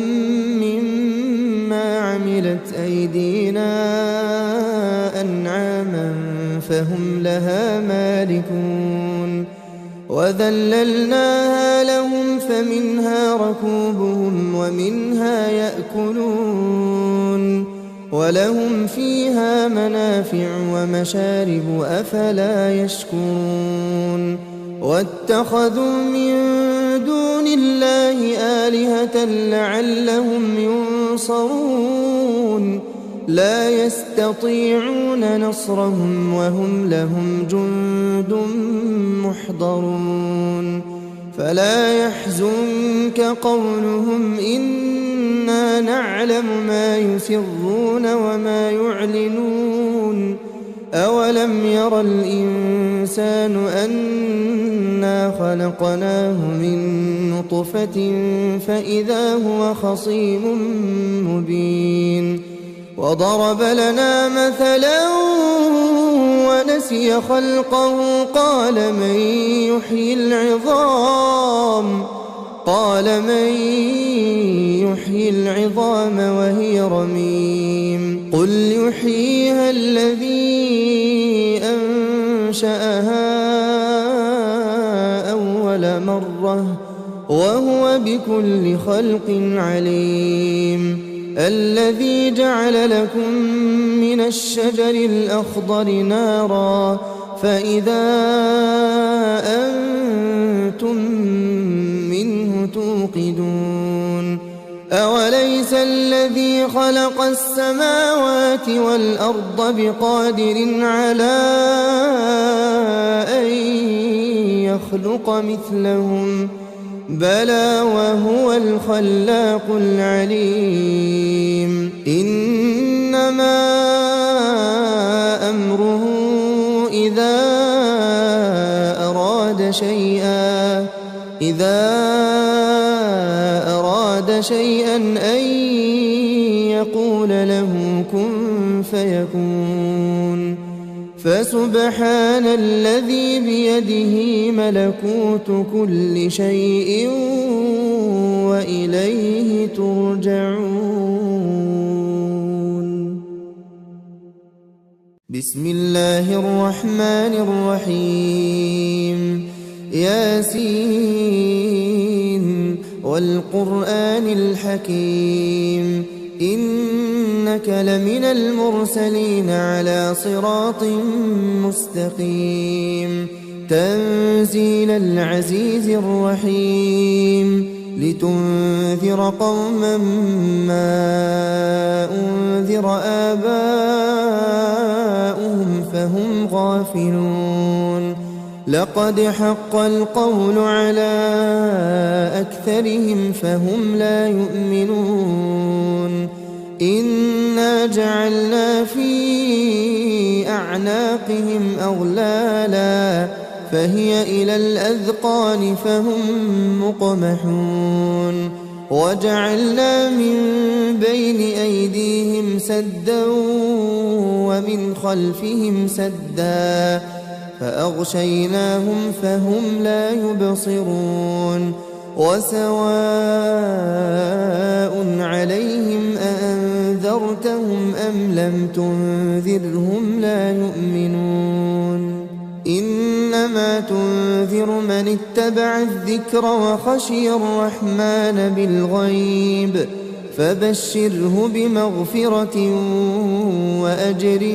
A: مما عملت أيدينا أنعاما فهم لها مالكون وذللناها لهم فمنها ركوبهم ومنها يأكلون ولهم فيها منافع ومشارب أفلا يشكرون واتخذوا من دون الله آلهة لعلهم ينصرون لا يستطيعون نصرهم وهم لهم جند محضرون فلا يحزنك قولهم إنا نعلم ما يسرون وما يعلنون أولم ير الإنسان أنا خلقناه من نطفة فإذا هو خصيم مبين وضرب لنا مثلا ونسي خلقه قال من يحيي العظام وهي رميم قل يحييها الذي أنشأها وهو بكل خلق عليم الذي جعل لكم من الشجر الأخضر نارا فإذا أنتم منه توقدون أوليس الذي خلق السماوات والأرض بقادر على أن يخلق مثلهم بلى وهو الخلاق العليم إنما أمره إذا أراد شيئا أن يقول له كن فيكون فسبحان الذي بيده ملكوت كل شيء وإليه ترجعون. بسم الله الرحمن الرحيم ياسين والقرآن الحكيم إنك لمن المرسلين على صراط مستقيم تنزيل العزيز الرحيم لتنذر قوما ما أنذر آباؤهم فهم غافلون لقد حق القول على أكثرهم فهم لا يؤمنون إنا جعلنا في أعناقهم أغلالا فهي إلى الأذقان فهم مقمحون وجعلنا من بين أيديهم سدا ومن خلفهم سدا فأغشيناهم فهم لا يبصرون وسواء عليهم أأنذرتهم أم لم تنذرهم لا يؤمنون إنما تنذر من اتبع الذكر وخشي الرحمن بالغيب فبشره بمغفرة وأجر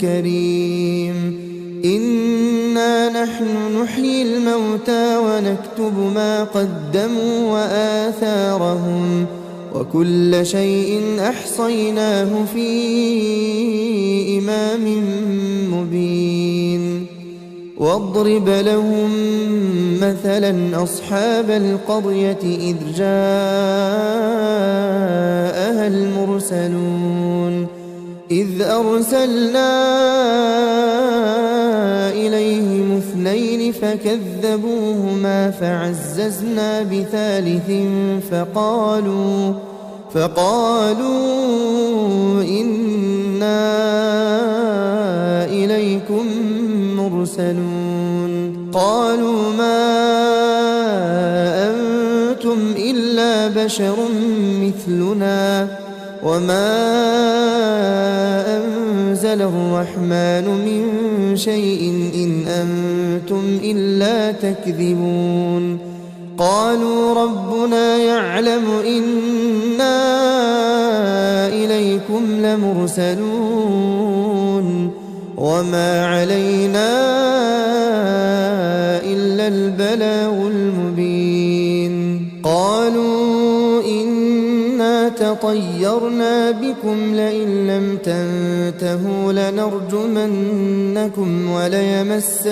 A: كريم إنا نحن نحيي الموتى ونكتب ما قدموا وآثارهم وكل شيء أحصيناه في إمام مبين واضرب لهم مثلا أصحاب القرية إذ جاءها المرسلون إذ أرسلنا إليهم اثنين فكذبوهما فعززنا بثالث فقالوا إنا إليكم مرسلون قالوا ما أنتم إلا بشر مثلنا وما أنزل الرحمن من شيء إن أنتم إلا تكذبون قالوا ربنا يعلم إنا إليكم لمرسلون وما علينا إلا البلاغ المبين قالوا إنا تطيرنا بكم لئن لم تنتهوا لنرجمنكم وليمسنكم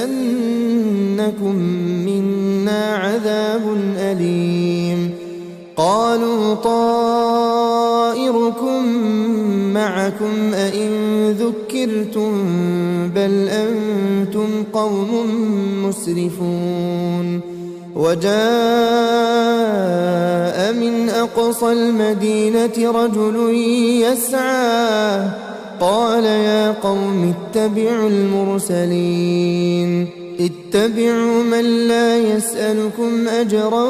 A: منا عذاب أليم قالوا طائركم معكم أئن ذكرتم بل أنتم قوم مسرفون وجاء من أقصى المدينة رجل يسعى قال يا قوم اتبعوا المرسلين اتبعوا من لا يسألكم أجرا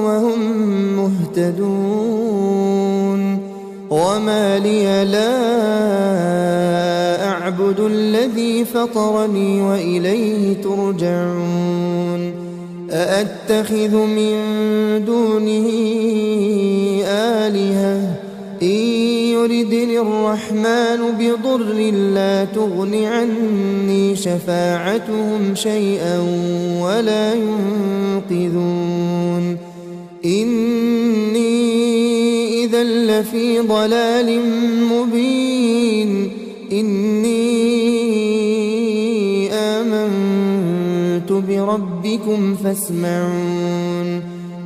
A: وهم مهتدون وما لي لا أعبد الذي فطرني وإليه ترجعون أأتخذ من دونه آلهة إن يردني الرحمن بضر لا تغن عني شفاعتهم شيئا ولا ينقذون إني إذا لفي ضلال مبين إني آمنت بربكم فاسمعون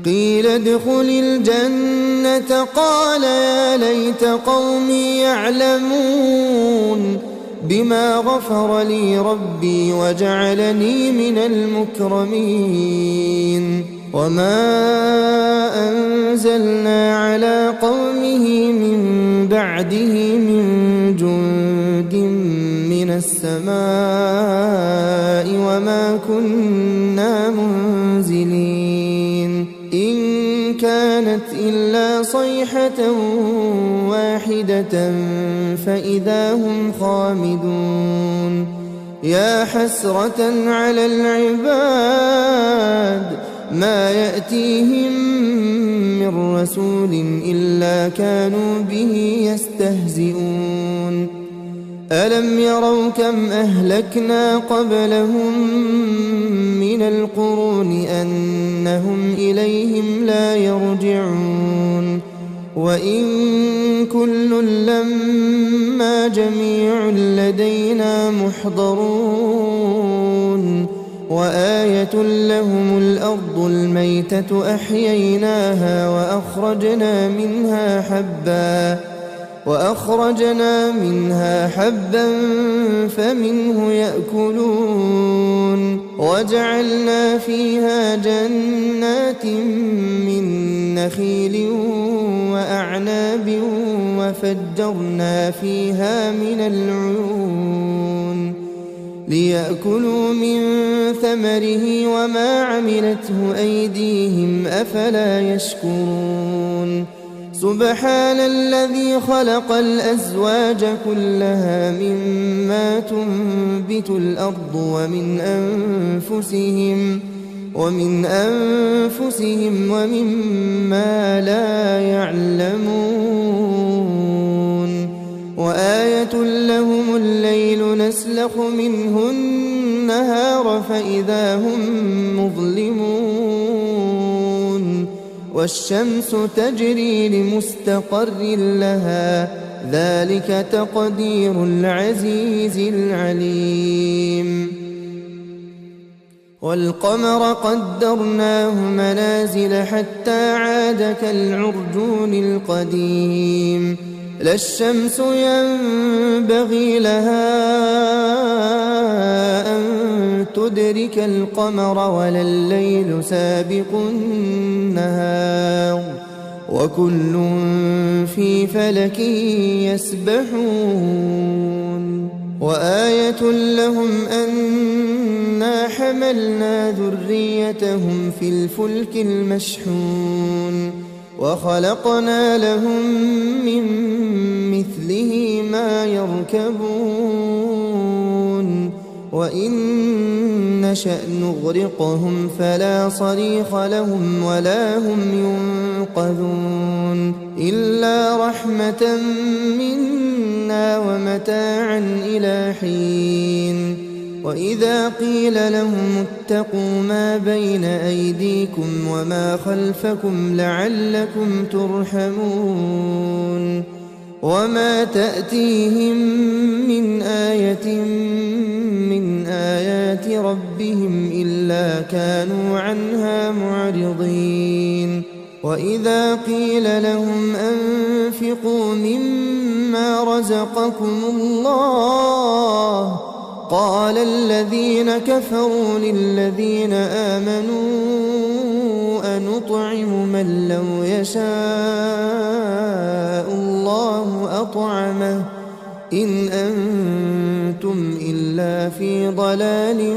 A: قيل ادخل الجنة قال يا ليت قومي يعلمون بما غفر لي ربي وجعلني من المكرمين وما أنزلنا على قومه من بعده من جند من السماء وما كنا منزلين إن كانت إلا صيحة واحدة فإذا هم خامدون يا حسرة على العباد ما يأتيهم من رسول إلا كانوا به يستهزئون ألم يروا كم أهلكنا قبلهم من القرون أنهم إليهم لا يرجعون وإن كل لما جميع لدينا محضرون وآية لهم الأرض الميتة أحييناها وأخرجنا منها حبا فمنه يأكلون وجعلنا فيها جنات من نخيل وأعناب وفجرنا فيها من العيون ليأكلوا من ثمره وما عملته أيديهم أفلا يشكرون سبحان الذي خلق الأزواج كلها مما تنبت الأرض ومن أنفسهم ومما لا يعلمون وآية لهم الليل نسلخ منه النهار فإذا هم مظلمون والشمس تجري لمستقر لها ذلك تقدير العزيز العليم والقمر قدرناه منازل حتى عاد كالعرجون القديم لا الشمس ينبغي لها أن تدرك القمر ولا الليل سابق النهار وكل في فلك يسبحون وآية لهم أنا حملنا ذريتهم في الفلك المشحون وخلقنا لهم من مثله ما يركبون وإن نشأ نغرقهم فلا صريخ لهم ولا هم ينقذون إلا رحمة منا ومتاعا إلى حين وإذا قيل لهم اتقوا ما بين أيديكم وما خلفكم لعلكم ترحمون وما تأتيهم من آية من آيات ربهم إلا كانوا عنها معرضين وإذا قيل لهم أنفقوا مما رزقكم الله قال الذين كفروا للذين آمنوا أنطعم من لو يشاء الله أطعمه إن أنتم إلا في ضلال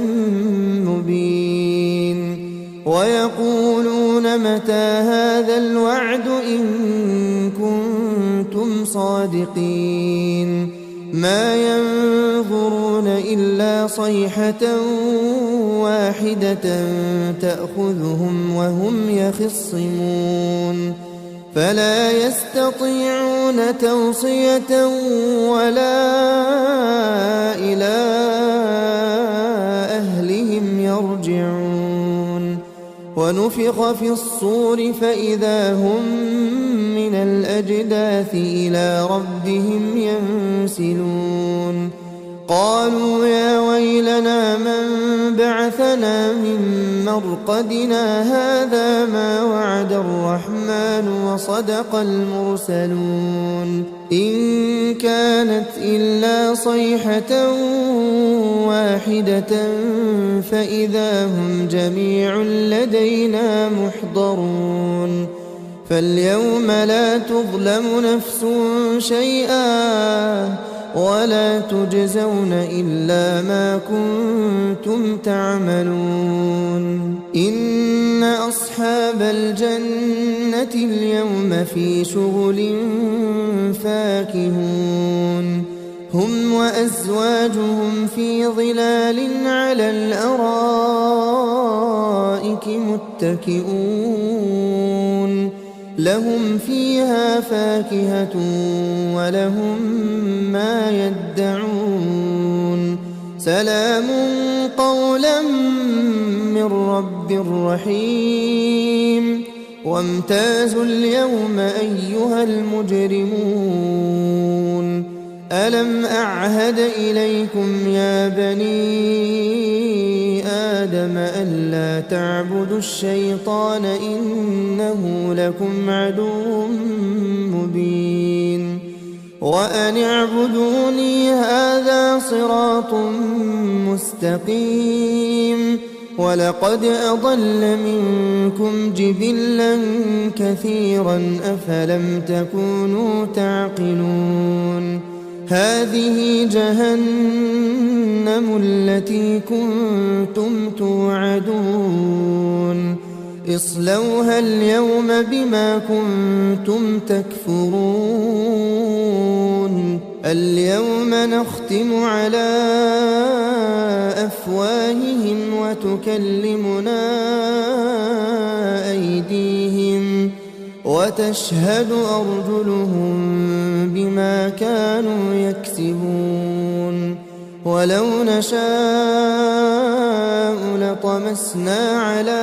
A: مبين ويقولون متى هذا الوعد إن كنتم صادقين ما ينظرون إلا صيحة واحدة تأخذهم وهم يخصمون فلا يستطيعون توصية ولا إلى أهلهم يرجعون ونفخ في الصور فإذا هم من الأجداث إلى ربهم ينسلون قالوا يا ويلنا من بعثنا من مرقدنا هذا ما وعد الرحمن وصدق المرسلون إن كانت إلا صيحة واحدة فإذا هم جميع لدينا محضرون فاليوم لا تظلم نفس شيئا ولا تجزون إلا ما كنتم تعملون إن أصحاب الجنة اليوم في شغل فاكهون هم وأزواجهم في ظلال على الأرائك متكئون لهم فيها فاكهة ولهم ما يدعون سلام قولا من رب رحيم وامتازوا اليوم أيها المجرمون ألم أعهد إليكم يا بني آدم ألا تعبدوا الشيطان إنه لكم عدو مبين وأن اعبدوني هذا صراط مستقيم ولقد أضل منكم جبلا كثيرا أفلم تكونوا تعقلون هذه جهنم التي كنتم توعدون اصلوها اليوم بما كنتم تكفرون اليوم نختم على أفواههم وتكلمنا أيديهم وتشهد أرجلهم بما كانوا يكسبون ولو نشاء لطمسنا على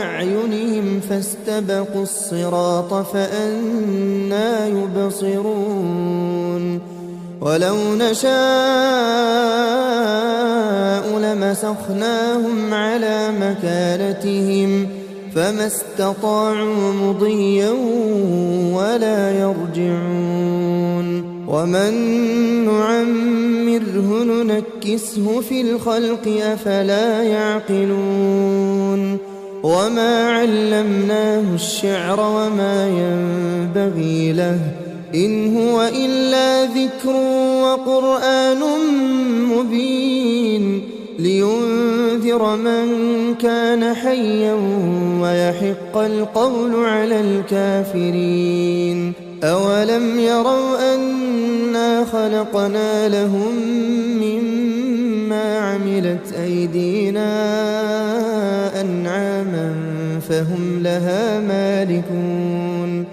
A: أعينهم فاستبقوا الصراط فأنى يبصرون ولو نشاء لمسخناهم على مكانتهم فما استطاعوا مضيا ولا يرجعون ومن نعمره ننكسه في الخلق أفلا يعقلون وما علمناه الشعر وما ينبغي له إن هو إلا ذكر وقرآن مبين لينذر من كان حيا ويحق القول على الكافرين أولم يروا أنا خلقنا لهم مما عملت أيدينا أنعاما فهم لها مالكون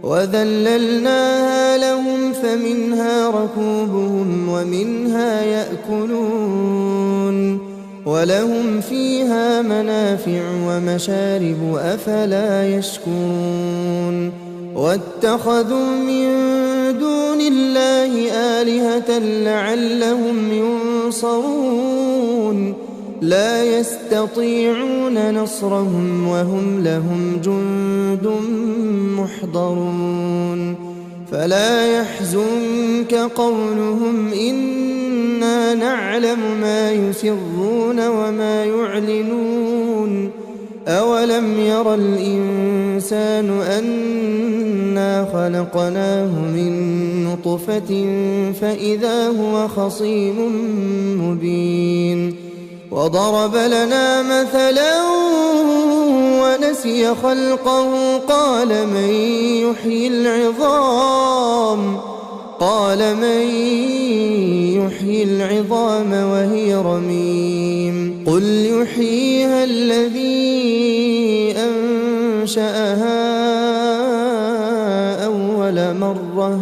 A: وذللناها لهم فمنها ركوبهم ومنها يأكلون ولهم فيها منافع ومشارب أفلا يشكرون واتخذوا من دون الله آلهة لعلهم ينصرون لا يستطيعون نصرهم وهم لهم جند محضرون فلا يحزنك قولهم إنا نعلم ما يسرون وما يعلنون أولم ير الإنسان أنا خلقناه من نطفة فإذا هو خصيم مبين وضرب لنا مثلا ونسي خلقه قال من يحيي العظام وهي رميم قل يحييها الذي أنشأها أول مرة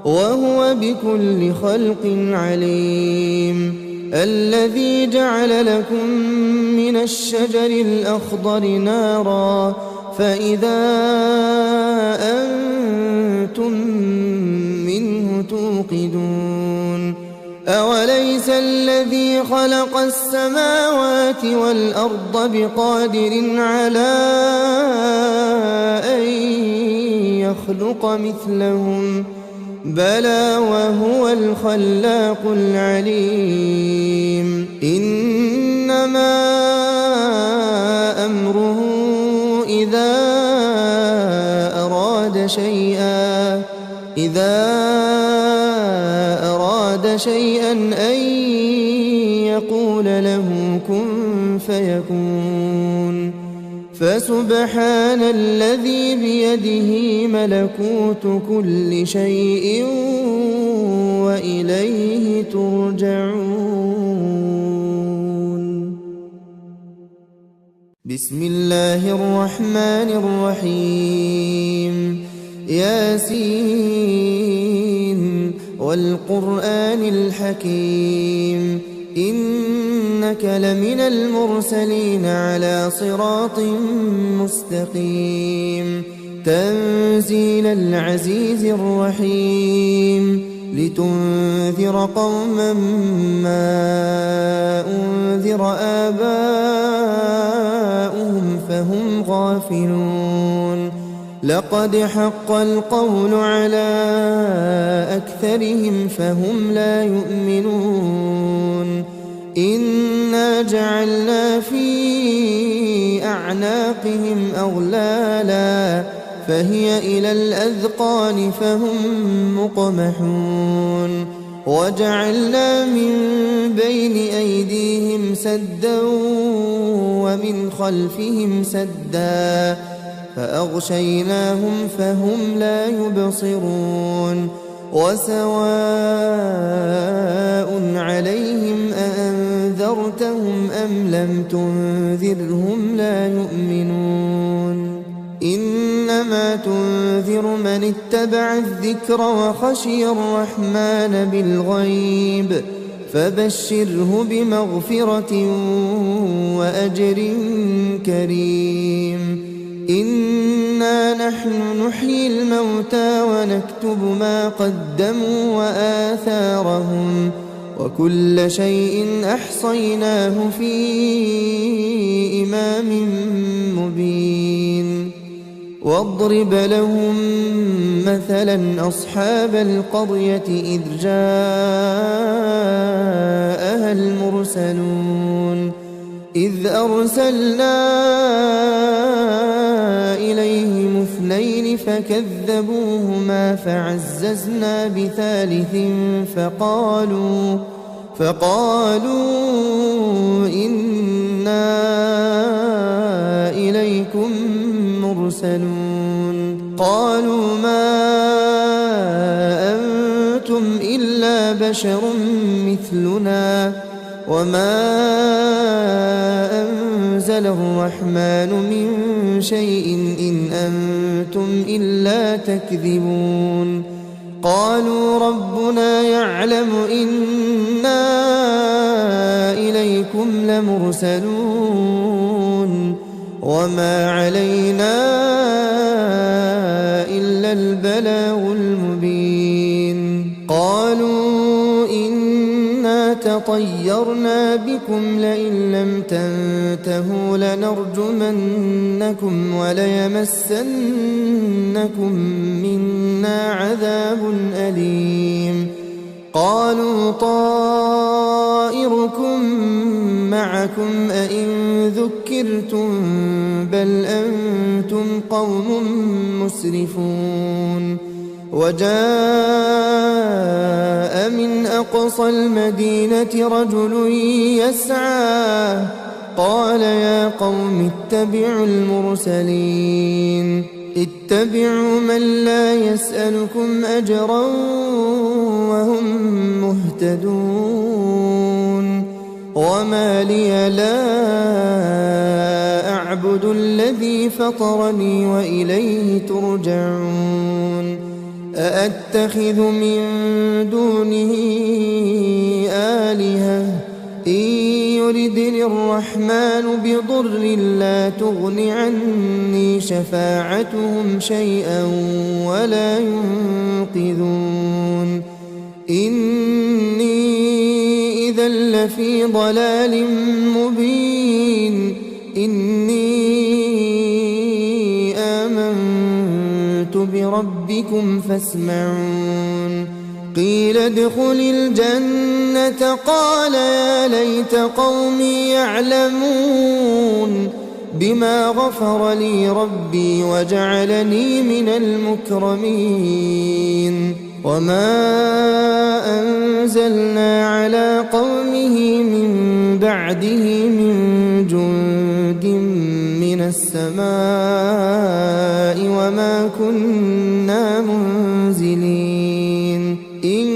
A: وهو بكل خلق عليم الذي جعل لكم من الشجر الأخضر نارا فإذا أنتم منه توقدون أوليس الذي خلق السماوات والأرض بقادر على أن يخلق مثلهم بلى وهو الخلاق العليم إنما أمره إذا أراد شيئا أن يقول له كن فيكون فسبحان الذي بيده ملكوت كل شيء وإليه ترجعون. بسم الله الرحمن الرحيم ياسين والقرآن الحكيم إنك لمن المرسلين على صراط مستقيم تنزيل العزيز الرحيم لتنذر قوما ما أنذر آباؤهم فهم غافلون لقد حق القول على أكثرهم فهم لا يؤمنون إنا جعلنا في أعناقهم أغلالا فهي إلى الأذقان فهم مقمحون وجعلنا من بين أيديهم سدا ومن خلفهم سدا فأغشيناهم فهم لا يبصرون وسواء عليهم أأنذرتهم أم لم تنذرهم لا يؤمنون إنما تنذر من اتبع الذكر وخشي الرحمن بالغيب فبشره بمغفرة وأجر كريم إنا نحن نحيي الموتى ونكتب ما قدموا وآثارهم وكل شيء أحصيناه في إمام مبين واضرب لهم مثلا أصحاب القرية إذ جاءها المرسلون إذ أرسلنا إليهم اثنين فكذبوهما فعززنا بثالث فقالوا إنا إليكم مرسلون قالوا ما أنتم إلا بشر مثلنا وما أنزل الرحمن من شيء إن أنتم إلا تكذبون قالوا ربنا يعلم إنا إليكم لمرسلون وما علينا إلا البلاغ المبين قالوا إنا تطيرنا بكم لئن لم تنتهوا لنرجمنكم وليمسنكم منا عذاب أليم قالوا طائركم معكم أئن ذكرتم بل أنتم قوم مسرفون وجاء من أقصى المدينة رجل يسعى قال يا قوم اتبعوا المرسلين اتبعوا من لا يسألكم أجرا وهم مهتدون وما لي لا أعبد الذي فطرني وإليه ترجعون أأتخذ من دونه آلهة إن يردني الرحمن بضر لا تغن عني شفاعتهم شيئا ولا ينقذون إني إذا لفي ضلال مبين إني آمنت بربكم فاسمعون قيل ادخل الجنة قال يا ليت قومي يعلمون بما غفر لي ربي وجعلني من المكرمين وما أنزلنا على قومه من بعده من جند من السماء وما كنا منزلين إن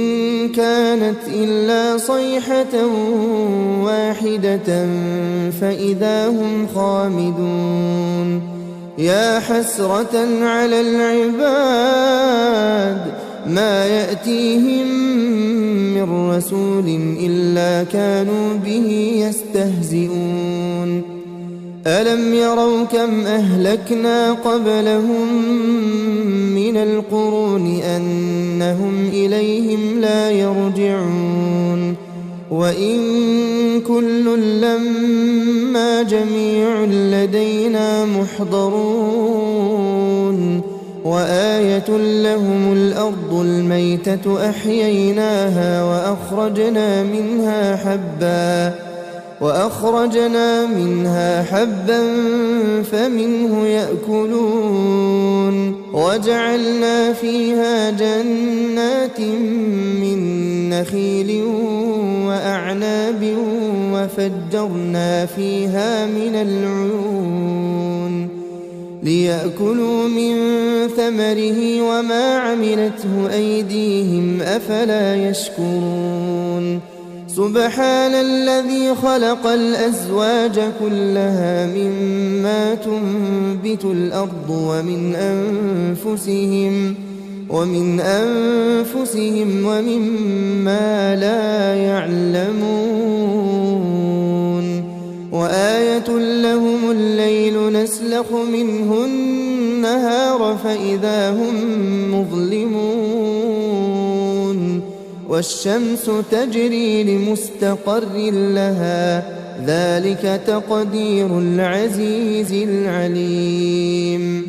A: كانت إلا صيحة واحدة فإذا هم خامدون يا حسرة على العباد ما يأتيهم من رسول إلا كانوا به يستهزئون ألم يروا كم أهلكنا قبلهم من القرون أنهم إليهم لا يرجعون وإن كل لما جميع لدينا محضرون وآية لهم الأرض الميتة أحييناها وأخرجنا منها حبا فمنه يأكلون وجعلنا فيها جنات من نخيل وأعناب وفجرنا فيها من العيون ليأكلوا من ثمره وما عملته أيديهم أفلا يشكرون سبحان الذي خلق الأزواج كلها مما تنبت الأرض ومن أنفسهم ومما لا يعلمون وآية لهم الليل نسلخ منه النهار فإذا هم مظلمون والشمس تجري لمستقر لها ذلك تقدير العزيز العليم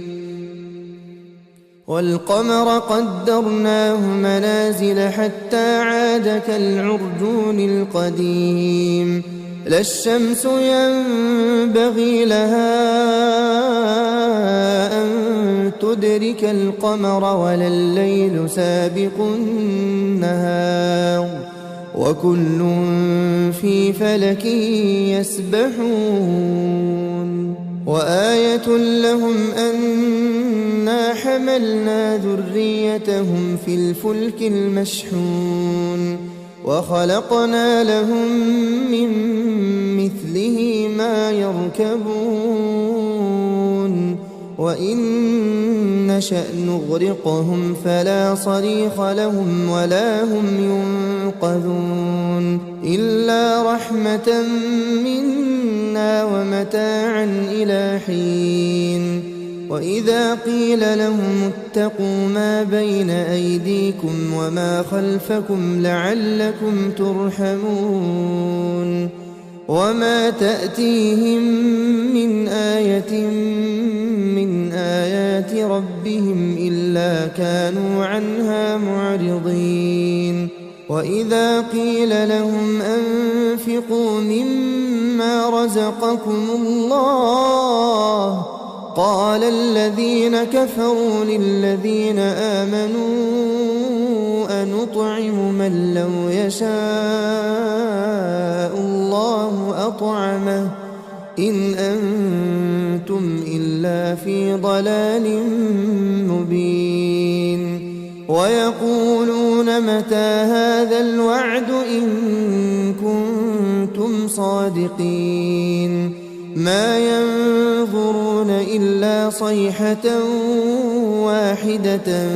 A: والقمر قدرناه منازل حتى عاد كالعرجون القديم لا الشمس ينبغي لها أن تدرك القمر ولا الليل سابق النهار وكل في فلك يسبحون وآية لهم أنا حملنا ذريتهم في الفلك المشحون وخلقنا لهم من مثله ما يركبون وإن نشأ نغرقهم فلا صريخ لهم ولا هم ينقذون إلا رحمة منا ومتاعا إلى حين وإذا قيل لهم اتقوا ما بين أيديكم وما خلفكم لعلكم ترحمون وما تأتيهم من آية من آيات ربهم إلا كانوا عنها معرضين وإذا قيل لهم أنفقوا مما رزقكم الله قال الذين كفروا للذين آمنوا أنطعم من لو يشاء الله أطعمه إن أنتم إلا في ضلال مبين ويقولون متى هذا الوعد إن كنتم صادقين ما ينظرون إلا صيحة واحدة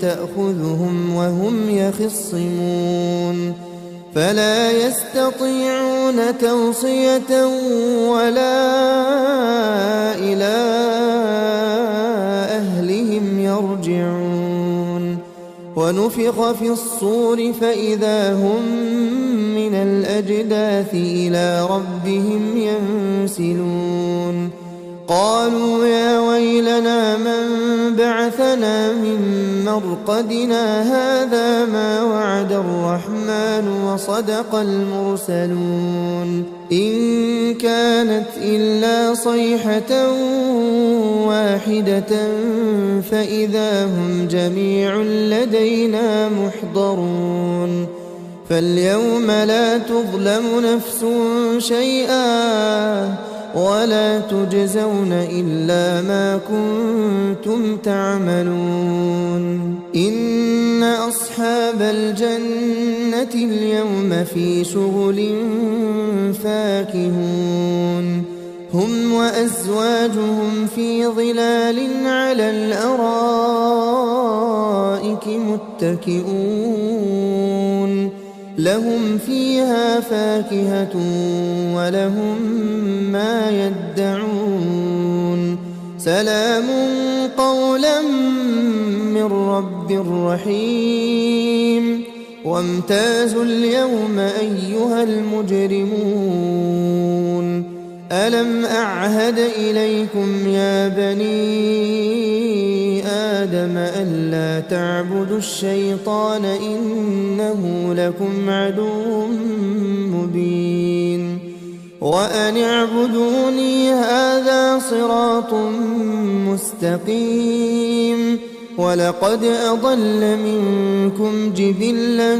A: تأخذهم وهم يخصمون فلا يستطيعون توصية ولا إلى أهلهم يرجعون ونفخ في الصور فإذا هم من الأجداث إلى ربهم ينسلون قالوا يا ويلنا من بعثنا من مرقدنا هذا ما وعد الرحمن وصدق المرسلون إن كانت إلا صيحة واحدة فإذا هم جميع لدينا محضرون فاليوم لا تظلم نفس شيئا ولا تجزون إلا ما كنتم تعملون إن أصحاب الجنة اليوم في شغل فاكهون هم وأزواجهم في ظلال على الأرائك متكئون لهم فيها فاكهة ولهم ما يدعون سلام قولا من رب رحيم وامتازوا اليوم أيها المجرمون ألم أعهد إليكم يا بني آدم ألا تعبدوا الشيطان إنه لكم عدو مبين وأن اعبدوني هذا صراط مستقيم ولقد أضل منكم جبلا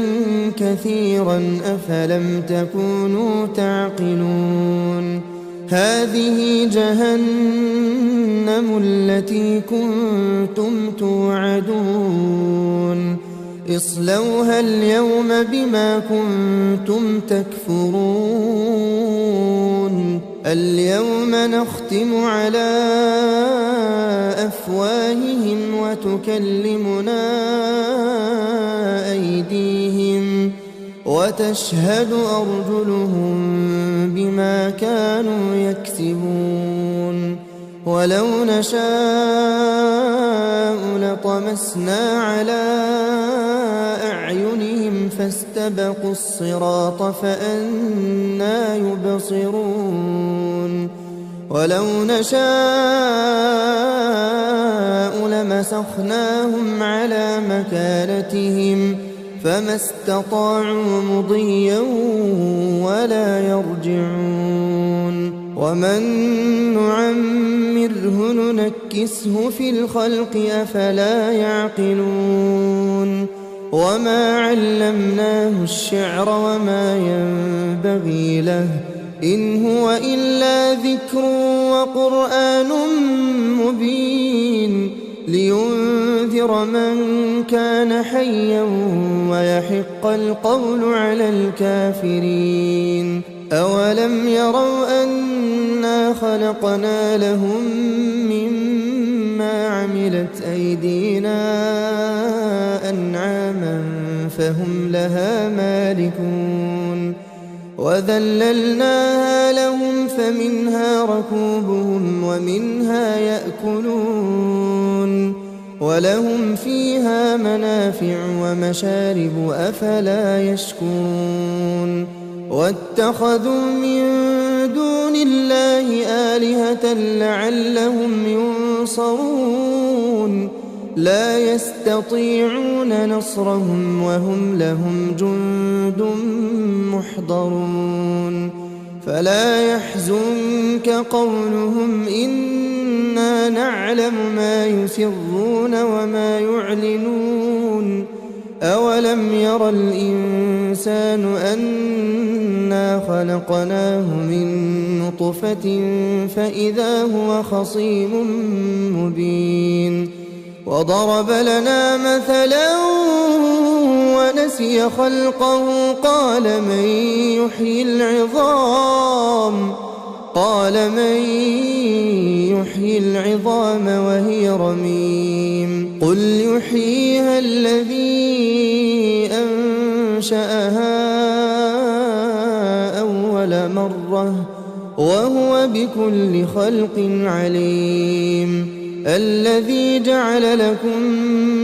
A: كثيرا أفلم تكونوا تعقلون هذه جهنم التي كنتم توعدون اصلوها اليوم بما كنتم تكفرون اليوم نختم على أفواههم وتكلمنا أيديهم وتشهد أرجلهم بما كانوا يكسبون ولو نشاء لطمسنا على أعينهم فاستبقوا الصراط فأنى يبصرون ولو نشاء لمسخناهم على مكانتهم فما استطاعوا مضيا ولا يرجعون ومن نعمره ننكسه في الخلق أفلا يعقلون وما علمناه الشعر وما ينبغي له إن هو إلا ذكر وقرآن مبين لينذر من كان حيا ويحق القول على الكافرين أولم يروا أنا خلقنا لهم مما عملت أيدينا أنعاما فهم لها مالكون وذللناها لهم فمنها ركوبهم ومنها يأكلون ولهم فيها منافع ومشارب أفلا يشكرون واتخذوا من دون الله آلهة لعلهم ينصرون لا يستطيعون نصرهم وهم لهم جند محضرون فلا يحزنك قولهم إنا نعلم ما يسرون وما يعلنون أولم ير الإنسان أنا خلقناه من نطفة فإذا هو خصيم مبين وضرب لنا مثلا ونسي خلقه قال من يحيي العظام وهي رميم قل يحييها الذي أنشأها أول مرة وهو بكل خلق عليم الذي جعل لكم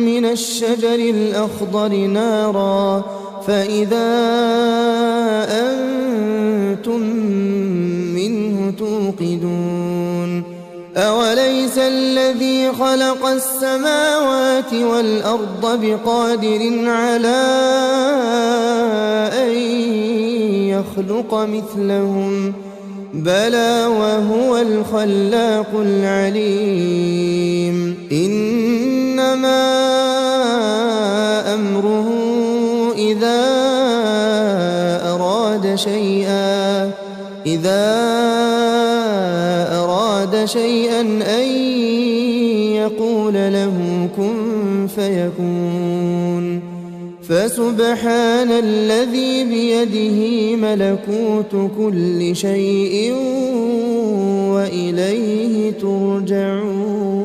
A: من الشجر الأخضر نارا فإذا أنتم منه توقدون أوليس الذي خلق السماوات والأرض بقادر على أن يخلق مثلهم بلى وهو الخلاق العليم إنما أمره إذا أراد شيئا أن يقول له كن فيكون فسبحان الذي بيده ملكوت كل شيء وإليه ترجعون.